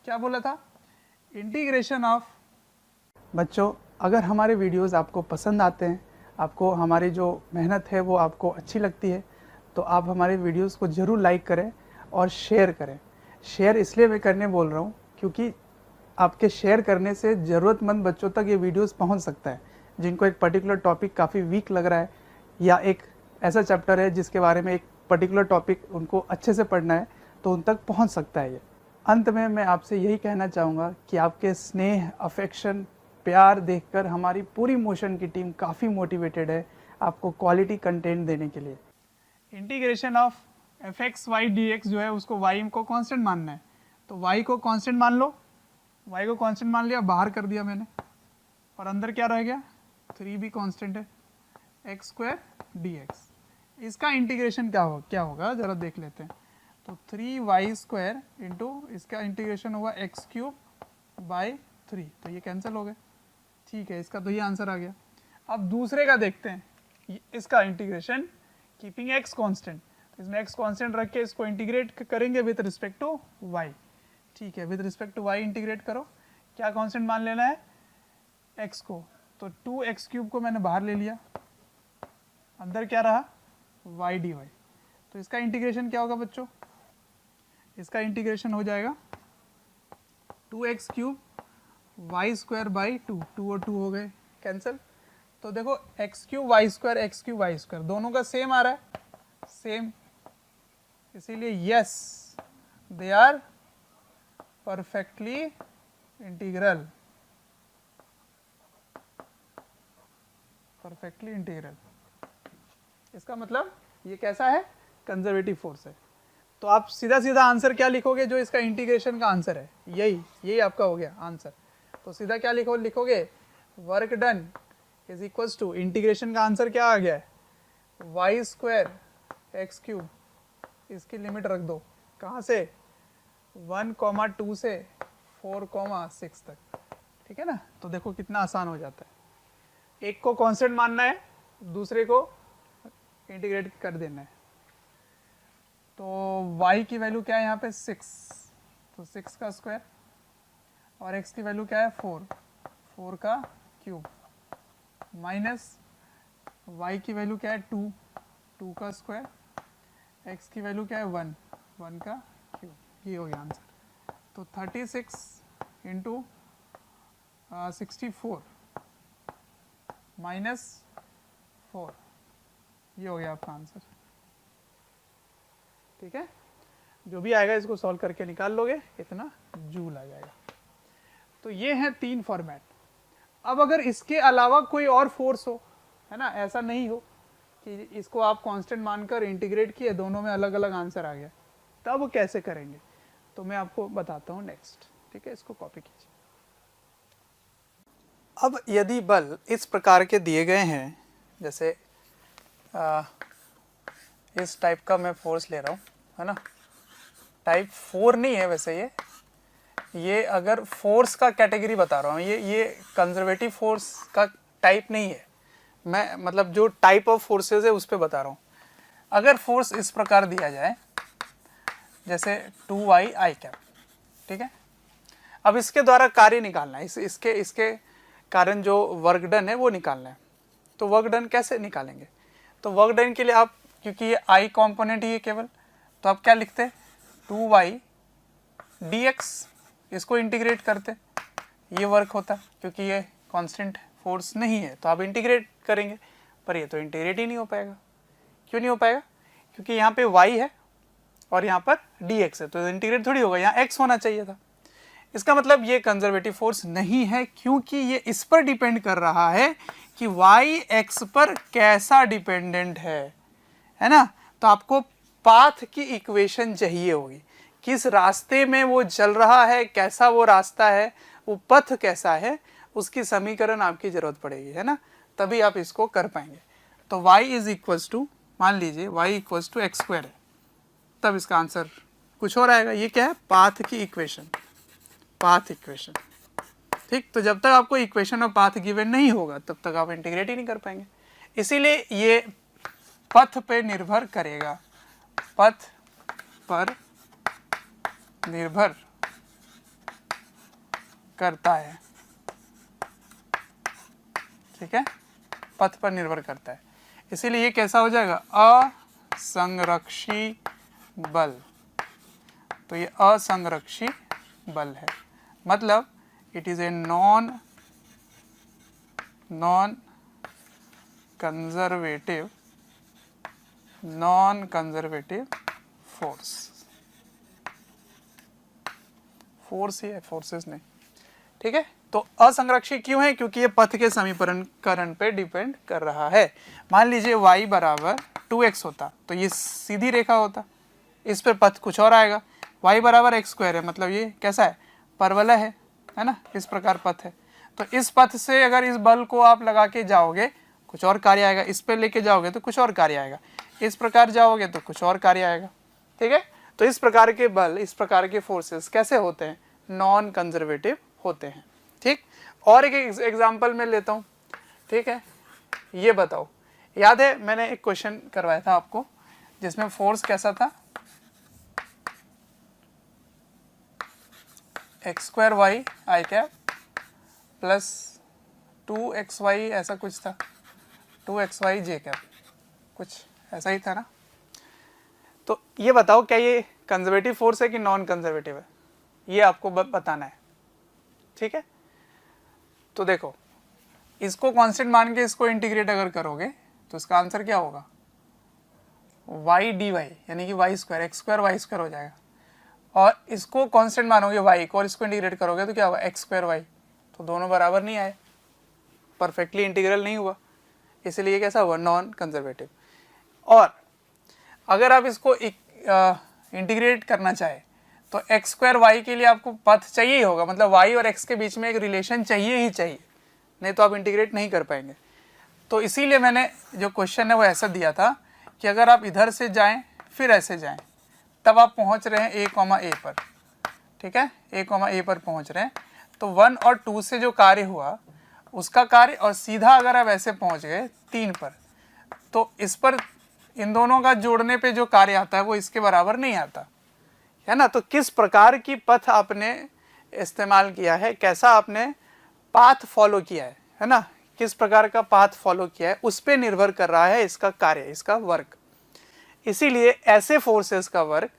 क्या बोला था, इंटीग्रेशन ऑफ। बच्चों अगर हमारे वीडियोस आपको पसंद आते हैं, आपको हमारी जो मेहनत है वो आपको अच्छी लगती है, तो आप हमारे वीडियोस को ज़रूर लाइक करें और शेयर करें। शेयर इसलिए मैं करने बोल रहा हूँ क्योंकि आपके शेयर करने से ज़रूरतमंद बच्चों तक ये वीडियोस पहुँच सकता है, जिनको एक पर्टिकुलर टॉपिक काफ़ी वीक लग रहा है या एक ऐसा चैप्टर है जिसके बारे में एक पर्टिकुलर टॉपिक उनको अच्छे से पढ़ना है, तो उन तक पहुँच सकता है ये। अंत में मैं आपसे यही कहना चाहूँगा कि आपके स्नेह, अफेक्शन, प्यार देखकर हमारी पूरी मोशन की टीम काफ़ी मोटिवेटेड है आपको क्वालिटी कंटेंट देने के लिए। Integration of f x y d x जो है उसको y को कांस्टेंट मानना है, तो y को कांस्टेंट मान लो। y को कांस्टेंट मान लिया, बाहर कर दिया मैंने, और अंदर क्या रह गया, 3 भी कांस्टेंट है, एक्स स्क्वायर डी एक्स। इसका इंटीग्रेशन क्या होगा जरा देख लेते हैं। तो 3y स्क्वायर इंटू इसका इंटीग्रेशन होगा एक्स क्यूब बाई 3, तो ये कैंसिल हो गया। ठीक है, इसका तो ये आंसर आ गया। अब दूसरे का देखते हैं, इसका इंटीग्रेशन कीपिंग x कांस्टेंट, तो इसमें x कांस्टेंट रख के इसको इंटीग्रेट करेंगे विद रिस्पेक्ट टू y। ठीक है, with respect to y integrate करो। क्या कांस्टेंट मान लेना है, x को, तो 2x क्यूब को मैंने बाहर ले लिया, अंदर क्या रहा y dy। तो इसका इंटीग्रेशन क्या होगा बच्चों, इसका इंटीग्रेशन हो जाएगा 2x cube Y square by 2, 2 और 2 हो गए कैंसिल। तो देखो एक्स क्यूब वाई स्क्वायर दोनों का सेम आ रहा है, सेम, इसीलिए yes they are perfectly integral, perfectly integral. इसका मतलब ये कैसा है, कंजर्वेटिव फोर्स है। तो आप सीधा सीधा आंसर क्या लिखोगे, जो इसका इंटीग्रेशन का आंसर है, यही आपका हो गया आंसर। तो सीधा क्या लिखोगे, work done is equals to, integration का आंसर क्या आ गया है, वाई स्क्वायर एक्स क्यूब, इसकी लिमिट रख दो कहाँ से, 1,2 से 4,6 तक। ठीक है ना, तो देखो कितना आसान हो जाता है। एक को कांस्टेंट मानना है, दूसरे को इंटीग्रेट कर देना है। तो y की वैल्यू क्या है यहाँ पे 6, तो 6 का स्क्वायर, और x की वैल्यू क्या है 4 का क्यूब, माइनस y की वैल्यू क्या है 2 का स्क्वायर, x की वैल्यू क्या है 1 का क्यूब। ये हो गया आंसर। तो 36 इंटू 64 माइनस 4, ये हो गया आपका आंसर। ठीक है, जो भी आएगा इसको सॉल्व करके निकाल लोगे, इतना जूल आ जाएगा। तो ये हैं 3 फॉर्मेट। अब अगर इसके अलावा कोई और फोर्स हो, है ना, ऐसा नहीं हो कि इसको आप कांस्टेंट मानकर इंटीग्रेट किए, दोनों में अलग अलग आंसर आ गया, तब कैसे करेंगे, तो मैं आपको बताता हूँ नेक्स्ट। ठीक है, इसको कॉपी कीजिए। अब यदि बल इस प्रकार के दिए गए हैं, जैसे इस टाइप का मैं फोर्स ले रहा हूँ, है ना, टाइप 4 नहीं है वैसे ये अगर फोर्स का कैटेगरी बता रहा हूँ, ये कंजर्वेटिव फोर्स का टाइप नहीं है, मैं मतलब जो टाइप ऑफ फोर्सेस है उस पर बता रहा हूँ। अगर फोर्स इस प्रकार दिया जाए जैसे 2y i कैप, ठीक है, अब इसके द्वारा कार्य निकालना है, इसके कारण जो वर्क डन है वो निकालना है। तो वर्क डन कैसे निकालेंगे, तो वर्क डन के लिए आप, क्योंकि ये i कंपोनेंट ही है केवल, तो आप क्या लिखते हैं 2y dx, इसको इंटीग्रेट करते, ये वर्क होता, क्योंकि ये कांस्टेंट फोर्स नहीं है तो आप इंटीग्रेट करेंगे, पर ये तो इंटीग्रेट ही नहीं हो पाएगा। क्यों नहीं हो पाएगा, क्योंकि यहाँ पे y है और यहाँ पर dx है, तो इंटीग्रेट थोड़ी होगा, यहाँ x होना चाहिए था। इसका मतलब ये कंजर्वेटिव फोर्स नहीं है, क्योंकि ये इस पर डिपेंड कर रहा है कि y x पर कैसा डिपेंडेंट है ना। तो आपको पाथ की इक्वेशन चाहिए होगी, किस रास्ते में वो चल रहा है, कैसा वो रास्ता है, वो पथ कैसा है, उसकी समीकरण आपकी जरूरत पड़ेगी, है ना, तभी आप इसको कर पाएंगे। तो y इज इक्वल्स टू, मान लीजिए y equals to x square है, तब इसका आंसर कुछ और आएगा। ये क्या है, पाथ की इक्वेशन, पाथ इक्वेशन। ठीक, तो जब तक आपको इक्वेशन और पाथ गिवन नहीं होगा तब तक आप इंटीग्रेट ही नहीं कर पाएंगे। इसीलिए ये पथ पे निर्भर करेगा, पथ पर निर्भर करता है, ठीक है, पथ पर निर्भर करता है। इसीलिए ये कैसा हो जाएगा, असंरक्षी बल। तो ये असंरक्षी बल है, मतलब it is a non conservative force ही है, फोर्सेस नहीं, ठीक है। तो असंरक्षी क्यों है, क्योंकि ये पथ के समीकरण पे डिपेंड कर रहा है। मान लीजिए y बराबर 2x होता तो ये सीधी रेखा होता, इस पर पथ कुछ और आएगा। y बराबर एक्स स्क्वायर है, मतलब ये कैसा है, परवलय है ना, इस प्रकार पथ है। तो इस पथ से अगर इस बल को आप लगा के जाओगे कुछ और कार्य आएगा, इस पे लेके जाओगे तो कुछ और कार्य आएगा, इस प्रकार जाओगे तो कुछ और कार्य आएगा, ठीक है। तो इस प्रकार के बल, इस प्रकार के फोर्सेस कैसे होते हैं, नॉन कंजर्वेटिव होते हैं, ठीक। और एक एग्जांपल मैं लेता हूं, ठीक है। ये बताओ, याद है मैंने एक क्वेश्चन करवाया था आपको जिसमें फोर्स कैसा था, एक्स स्क्वायर वाई आई कैप प्लस 2xy, ऐसा कुछ था, 2xy जे कैप, कुछ ऐसा ही था ना। तो ये बताओ क्या ये कंजर्वेटिव फोर्स है कि नॉन कंजर्वेटिव है, ये आपको बताना है, ठीक है। तो देखो, इसको कांस्टेंट मान के इसको इंटीग्रेट अगर करोगे तो इसका आंसर क्या होगा, y dy, यानी कि y square, x square y square हो जाएगा। और इसको कांस्टेंट मानोगे y को और इसको इंटीग्रेट करोगे तो क्या होगा, एक्स स्क्वायर वाई। तो दोनों बराबर नहीं आए, परफेक्टली इंटीग्रल नहीं हुआ, इसलिए कैसा हुआ, नॉन कंजर्वेटिव। और अगर आप इसको इंटीग्रेट करना चाहे तो एक्स स्क्वायर वाई के लिए आपको पथ चाहिए ही होगा, मतलब y और x के बीच में एक रिलेशन चाहिए ही चाहिए, नहीं तो आप इंटीग्रेट नहीं कर पाएंगे। तो इसीलिए मैंने जो क्वेश्चन है वो ऐसा दिया था कि अगर आप इधर से जाएं फिर ऐसे जाएं तब आप पहुंच रहे हैं a, a पर, ठीक है, a पर पहुंच रहे हैं। तो 1 और 2 से जो कार्य हुआ उसका कार्य, और सीधा अगर आप ऐसे पहुंच गए 3 पर, तो इस पर इन दोनों का जोड़ने पे जो कार्य आता है वो इसके बराबर नहीं आता है ना। तो किस प्रकार की पथ आपने इस्तेमाल किया है, कैसा आपने पाथ फॉलो किया है ना, किस प्रकार का पाथ फॉलो किया है, उस पे निर्भर कर रहा है इसका कार्य, इसका वर्क। इसीलिए ऐसे फोर्सेस का वर्क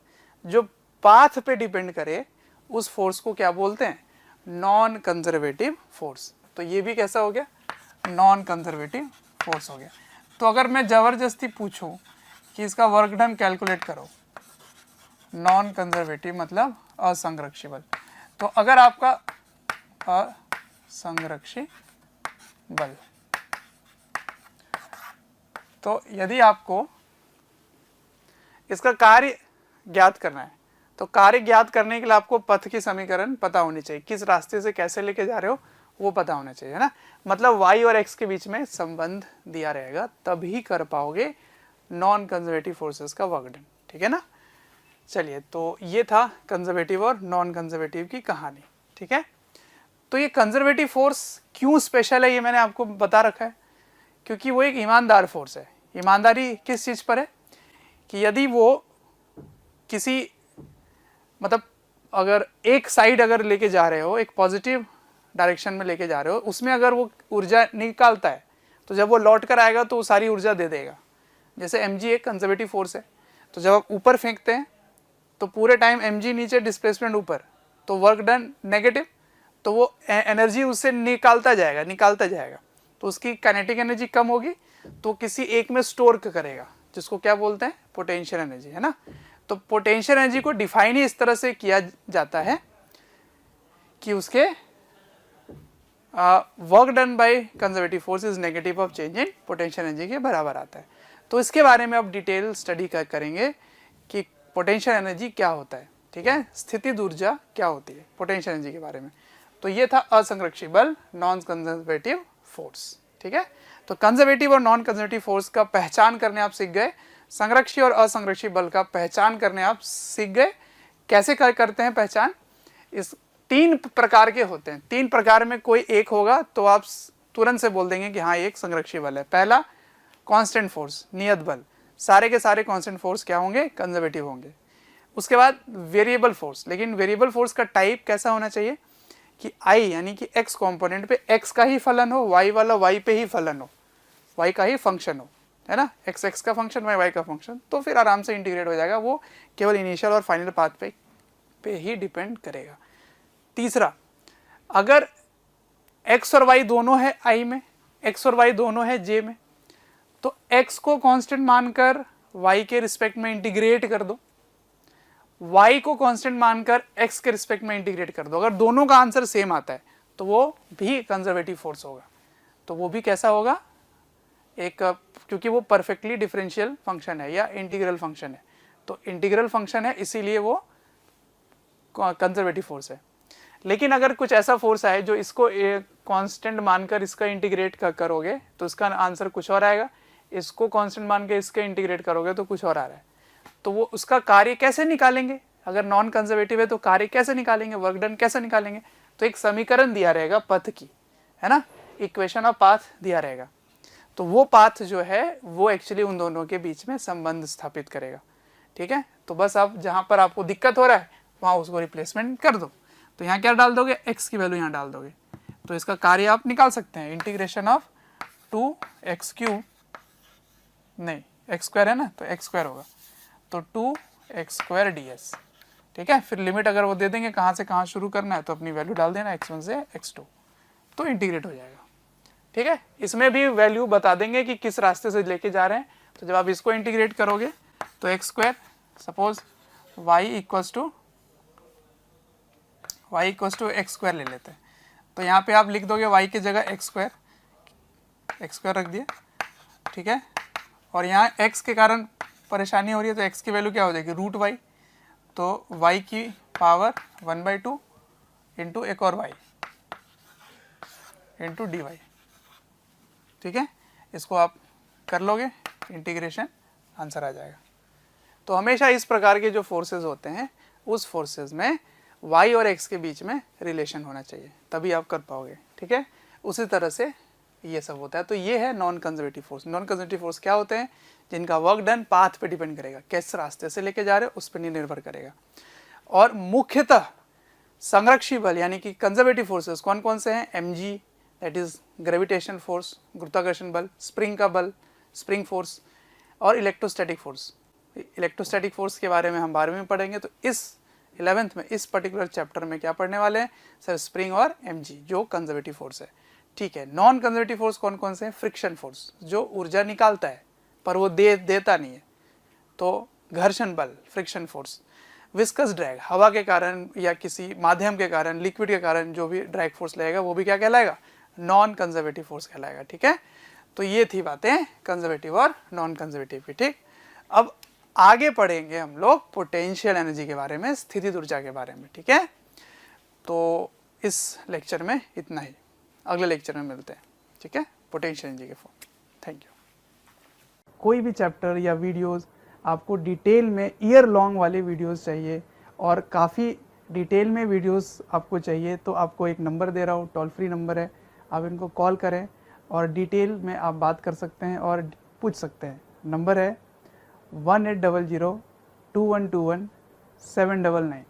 जो पाथ पे डिपेंड करे उस फोर्स को क्या बोलते हैं, नॉन कंजर्वेटिव फोर्स। तो ये भी कैसा हो गया, नॉन कंजर्वेटिव फोर्स हो गया। तो अगर मैं जबरदस्ती पूछूं कि इसका वर्क डन कैलकुलेट करो, नॉन कंजर्वेटिव मतलब असंरक्षी बल, तो अगर आपका असंरक्षी बल, तो यदि आपको इसका कार्य ज्ञात करना है तो कार्य ज्ञात करने के लिए आपको पथ की समीकरण पता होनी चाहिए, किस रास्ते से कैसे लेके जा रहे हो वो पता होना चाहिए, है ना। मतलब y और x के बीच में संबंध दिया रहेगा तभी कर पाओगे नॉन कंजर्वेटिव फोर्सेस का वर्क डन, ठीक है ना। चलिए, तो ये था कंजर्वेटिव और नॉन कंजर्वेटिव की कहानी, ठीक है। तो ये कंजर्वेटिव फोर्स क्यों स्पेशल है ये मैंने आपको बता रखा है, क्योंकि वो एक ईमानदार फोर्स है। ईमानदारी किस चीज़ पर है कि यदि वो किसी, मतलब अगर एक साइड अगर लेके जा रहे हो, एक पॉजिटिव डायरेक्शन में लेके जा रहे हो, उसमें अगर वो ऊर्जा निकालता है तो जब वो लौट कर आएगा तो वो सारी ऊर्जा दे देगा। जैसे mg एक कंजर्वेटिव फोर्स है, तो जब आप ऊपर फेंकते हैं तो पूरे टाइम mg नीचे, डिस्प्लेसमेंट ऊपर, तो वर्क डन नेगेटिव, तो वो एनर्जी उससे निकालता जाएगा, तो उसकी काइनेटिक एनर्जी कम होगी, तो किसी एक में स्टोर करेगा, जिसको क्या बोलते हैं, पोटेंशियल एनर्जी, है ना। तो पोटेंशियल एनर्जी को डिफाइन ही इस तरह से किया जाता है कि उसके work done by conservative force is negative of change in potential energy के बराबर आता है। तो इसके बारे में अब डिटेल स्टडी करेंगे कि पोटेंशियल एनर्जी क्या होता है, ठीक है, स्थितिज ऊर्जा क्या होती है, पोटेंशियल एनर्जी के बारे में। तो ये था असंरक्षी बल, नॉन कंजर्वेटिव फोर्स, ठीक है। तो कंजर्वेटिव और नॉन कंजर्वेटिव फोर्स का पहचान करने आप सीख गए, संरक्षी और असंरक्षी बल का पहचान करने आप सीख गए। कैसे करते हैं पहचान, इस 3 प्रकार के होते हैं, 3 प्रकार में कोई एक होगा तो आप तुरंत से बोल देंगे कि हाँ एक संरक्षी बल है। पहला कांस्टेंट फोर्स, नियत बल, सारे के सारे कांस्टेंट फोर्स क्या होंगे, कंजर्वेटिव होंगे। उसके बाद वेरिएबल फोर्स, लेकिन वेरिएबल फोर्स का टाइप कैसा होना चाहिए कि आई यानी कि एक्स कंपोनेंट पे एक्स का ही फलन हो, वाई वाला वाई पे ही फलन हो, वाई का ही फंक्शन हो, है ना, एक्स एक्स का फंक्शन, वाई वाई का फंक्शन, तो फिर आराम से इंटीग्रेट हो जाएगा। वो केवल इनिशियल और फाइनल पाथ पे ही डिपेंड करेगा। तीसरा, अगर एक्स और वाई दोनों है आई में, एक्स और वाई दोनों है जे में, तो एक्स को कांस्टेंट मानकर वाई के रिस्पेक्ट में इंटीग्रेट कर दो, y को कांस्टेंट मानकर x के रिस्पेक्ट में इंटीग्रेट कर दो। अगर दोनों का आंसर सेम आता है तो वो भी कंजर्वेटिव फोर्स होगा। तो वो भी कैसा होगा, एक, क्योंकि वो परफेक्टली डिफरेंशियल फंक्शन है या इंटीग्रल फंक्शन है, तो इंटीग्रल फंक्शन है इसीलिए वो कंजर्वेटिव फोर्स है। लेकिन अगर कुछ ऐसा फोर्स आए जो इसको कांस्टेंट मानकर इसका इंटीग्रेट करोगे तो इसका आंसर कुछ और आएगा, इसको कांस्टेंट मान के इसके इंटीग्रेट करोगे तो कुछ और आ रहा है, तो वो उसका कार्य कैसे निकालेंगे, अगर नॉन कंजर्वेटिव है तो कार्य कैसे निकालेंगे, वर्क डन कैसे निकालेंगे, तो एक समीकरण दिया रहेगा पथ की, है ना, इक्वेशन ऑफ पाथ दिया रहेगा, तो वो पाथ जो है वो एक्चुअली उन दोनों के बीच में संबंध स्थापित करेगा। ठीक है, तो बस आप जहां पर आपको दिक्कत हो रहा है वहां उसको रिप्लेसमेंट कर दो। तो यहाँ क्या डाल दोगे, x की वैल्यू यहाँ डाल दोगे, तो इसका कार्य आप निकाल सकते हैं, इंटीग्रेशन ऑफ 2x3, नहीं x² है ना, तो x² होगा, तो 2x² ds। ठीक है, फिर लिमिट अगर वो दे देंगे कहाँ से कहाँ शुरू करना है तो अपनी वैल्यू डाल देना x1 से x2, तो इंटीग्रेट हो जाएगा। ठीक है, इसमें भी वैल्यू बता देंगे कि किस रास्ते से लेके जा रहे हैं। तो जब आप इसको इंटीग्रेट करोगे तो x², suppose y equals to x² ले लेते हैं, तो यहाँ पे आप लिख दोगे y की जगह x² रख दिया। ठीक है, और यहाँ x के कारण परेशानी हो रही है तो x की वैल्यू क्या हो जाएगी, √y, तो y की पावर 1/2 इंटू एक और y इंटू dy। ठीक है, इसको आप कर लोगे इंटीग्रेशन, आंसर आ जाएगा। तो हमेशा इस प्रकार के जो फोर्सेस होते हैं उस फोर्सेस में y और x के बीच में रिलेशन होना चाहिए, तभी आप कर पाओगे। ठीक है, उसी तरह से ये सब होता है। तो ये है non conservative force. Non conservative force क्या होते हैं, जिनका वर्क डन पाथ पे डिपेंड करेगा, किस रास्ते से लेके जा रहे हो उस पर निर्भर करेगा। और मुख्यतः संरक्षी बल यानी कि कंजर्वेटिव फोर्सेस कौन कौन से हैं, mg that is gravitation force, गुरुत्वाकर्षण बल, स्प्रिंग का बल, स्प्रिंग फोर्स, और इलेक्ट्रोस्टैटिक फोर्स। इलेक्ट्रोस्टैटिक फोर्स के बारे में हम 12वीं में पढ़ेंगे, तो इस 11th में इस पर्टिकुलर चैप्टर में क्या पढ़ने वाले हैं सर, स्प्रिंग और mg जो कंजर्वेटिव फोर्स है। ठीक है, नॉन कंजर्वेटिव फोर्स कौन कौन से हैं, फ्रिक्शन फोर्स जो ऊर्जा निकालता है पर वो देता नहीं है, तो घर्षण बल फ्रिक्शन फोर्स, विस्कस ड्रैग हवा के कारण या किसी माध्यम के कारण, लिक्विड के कारण जो भी ड्रैग फोर्स लगेगा वो भी क्या कहलाएगा, नॉन कंजर्वेटिव फोर्स कहलाएगा। ठीक है, तो ये थी बातें कंजर्वेटिव और नॉन कंजर्वेटिव की। ठीक, अब आगे पढ़ेंगे हम लोग पोटेंशियल एनर्जी के बारे में, स्थितिज ऊर्जा के बारे में। ठीक है, तो इस लेक्चर में इतना ही, अगले लेक्चर में मिलते हैं। ठीक है, पोटेंशियल एनर्जी के फॉर्म। Thank you. कोई भी चैप्टर या वीडियोस आपको डिटेल में ईयर लॉन्ग वाले वीडियोस चाहिए और काफ़ी डिटेल में वीडियोस आपको चाहिए, तो आपको एक नंबर दे रहा हूँ, टोल फ्री नंबर है, आप इनको कॉल करें और डिटेल में आप बात कर सकते हैं और पूछ सकते हैं। नंबर है 1800 2121 799।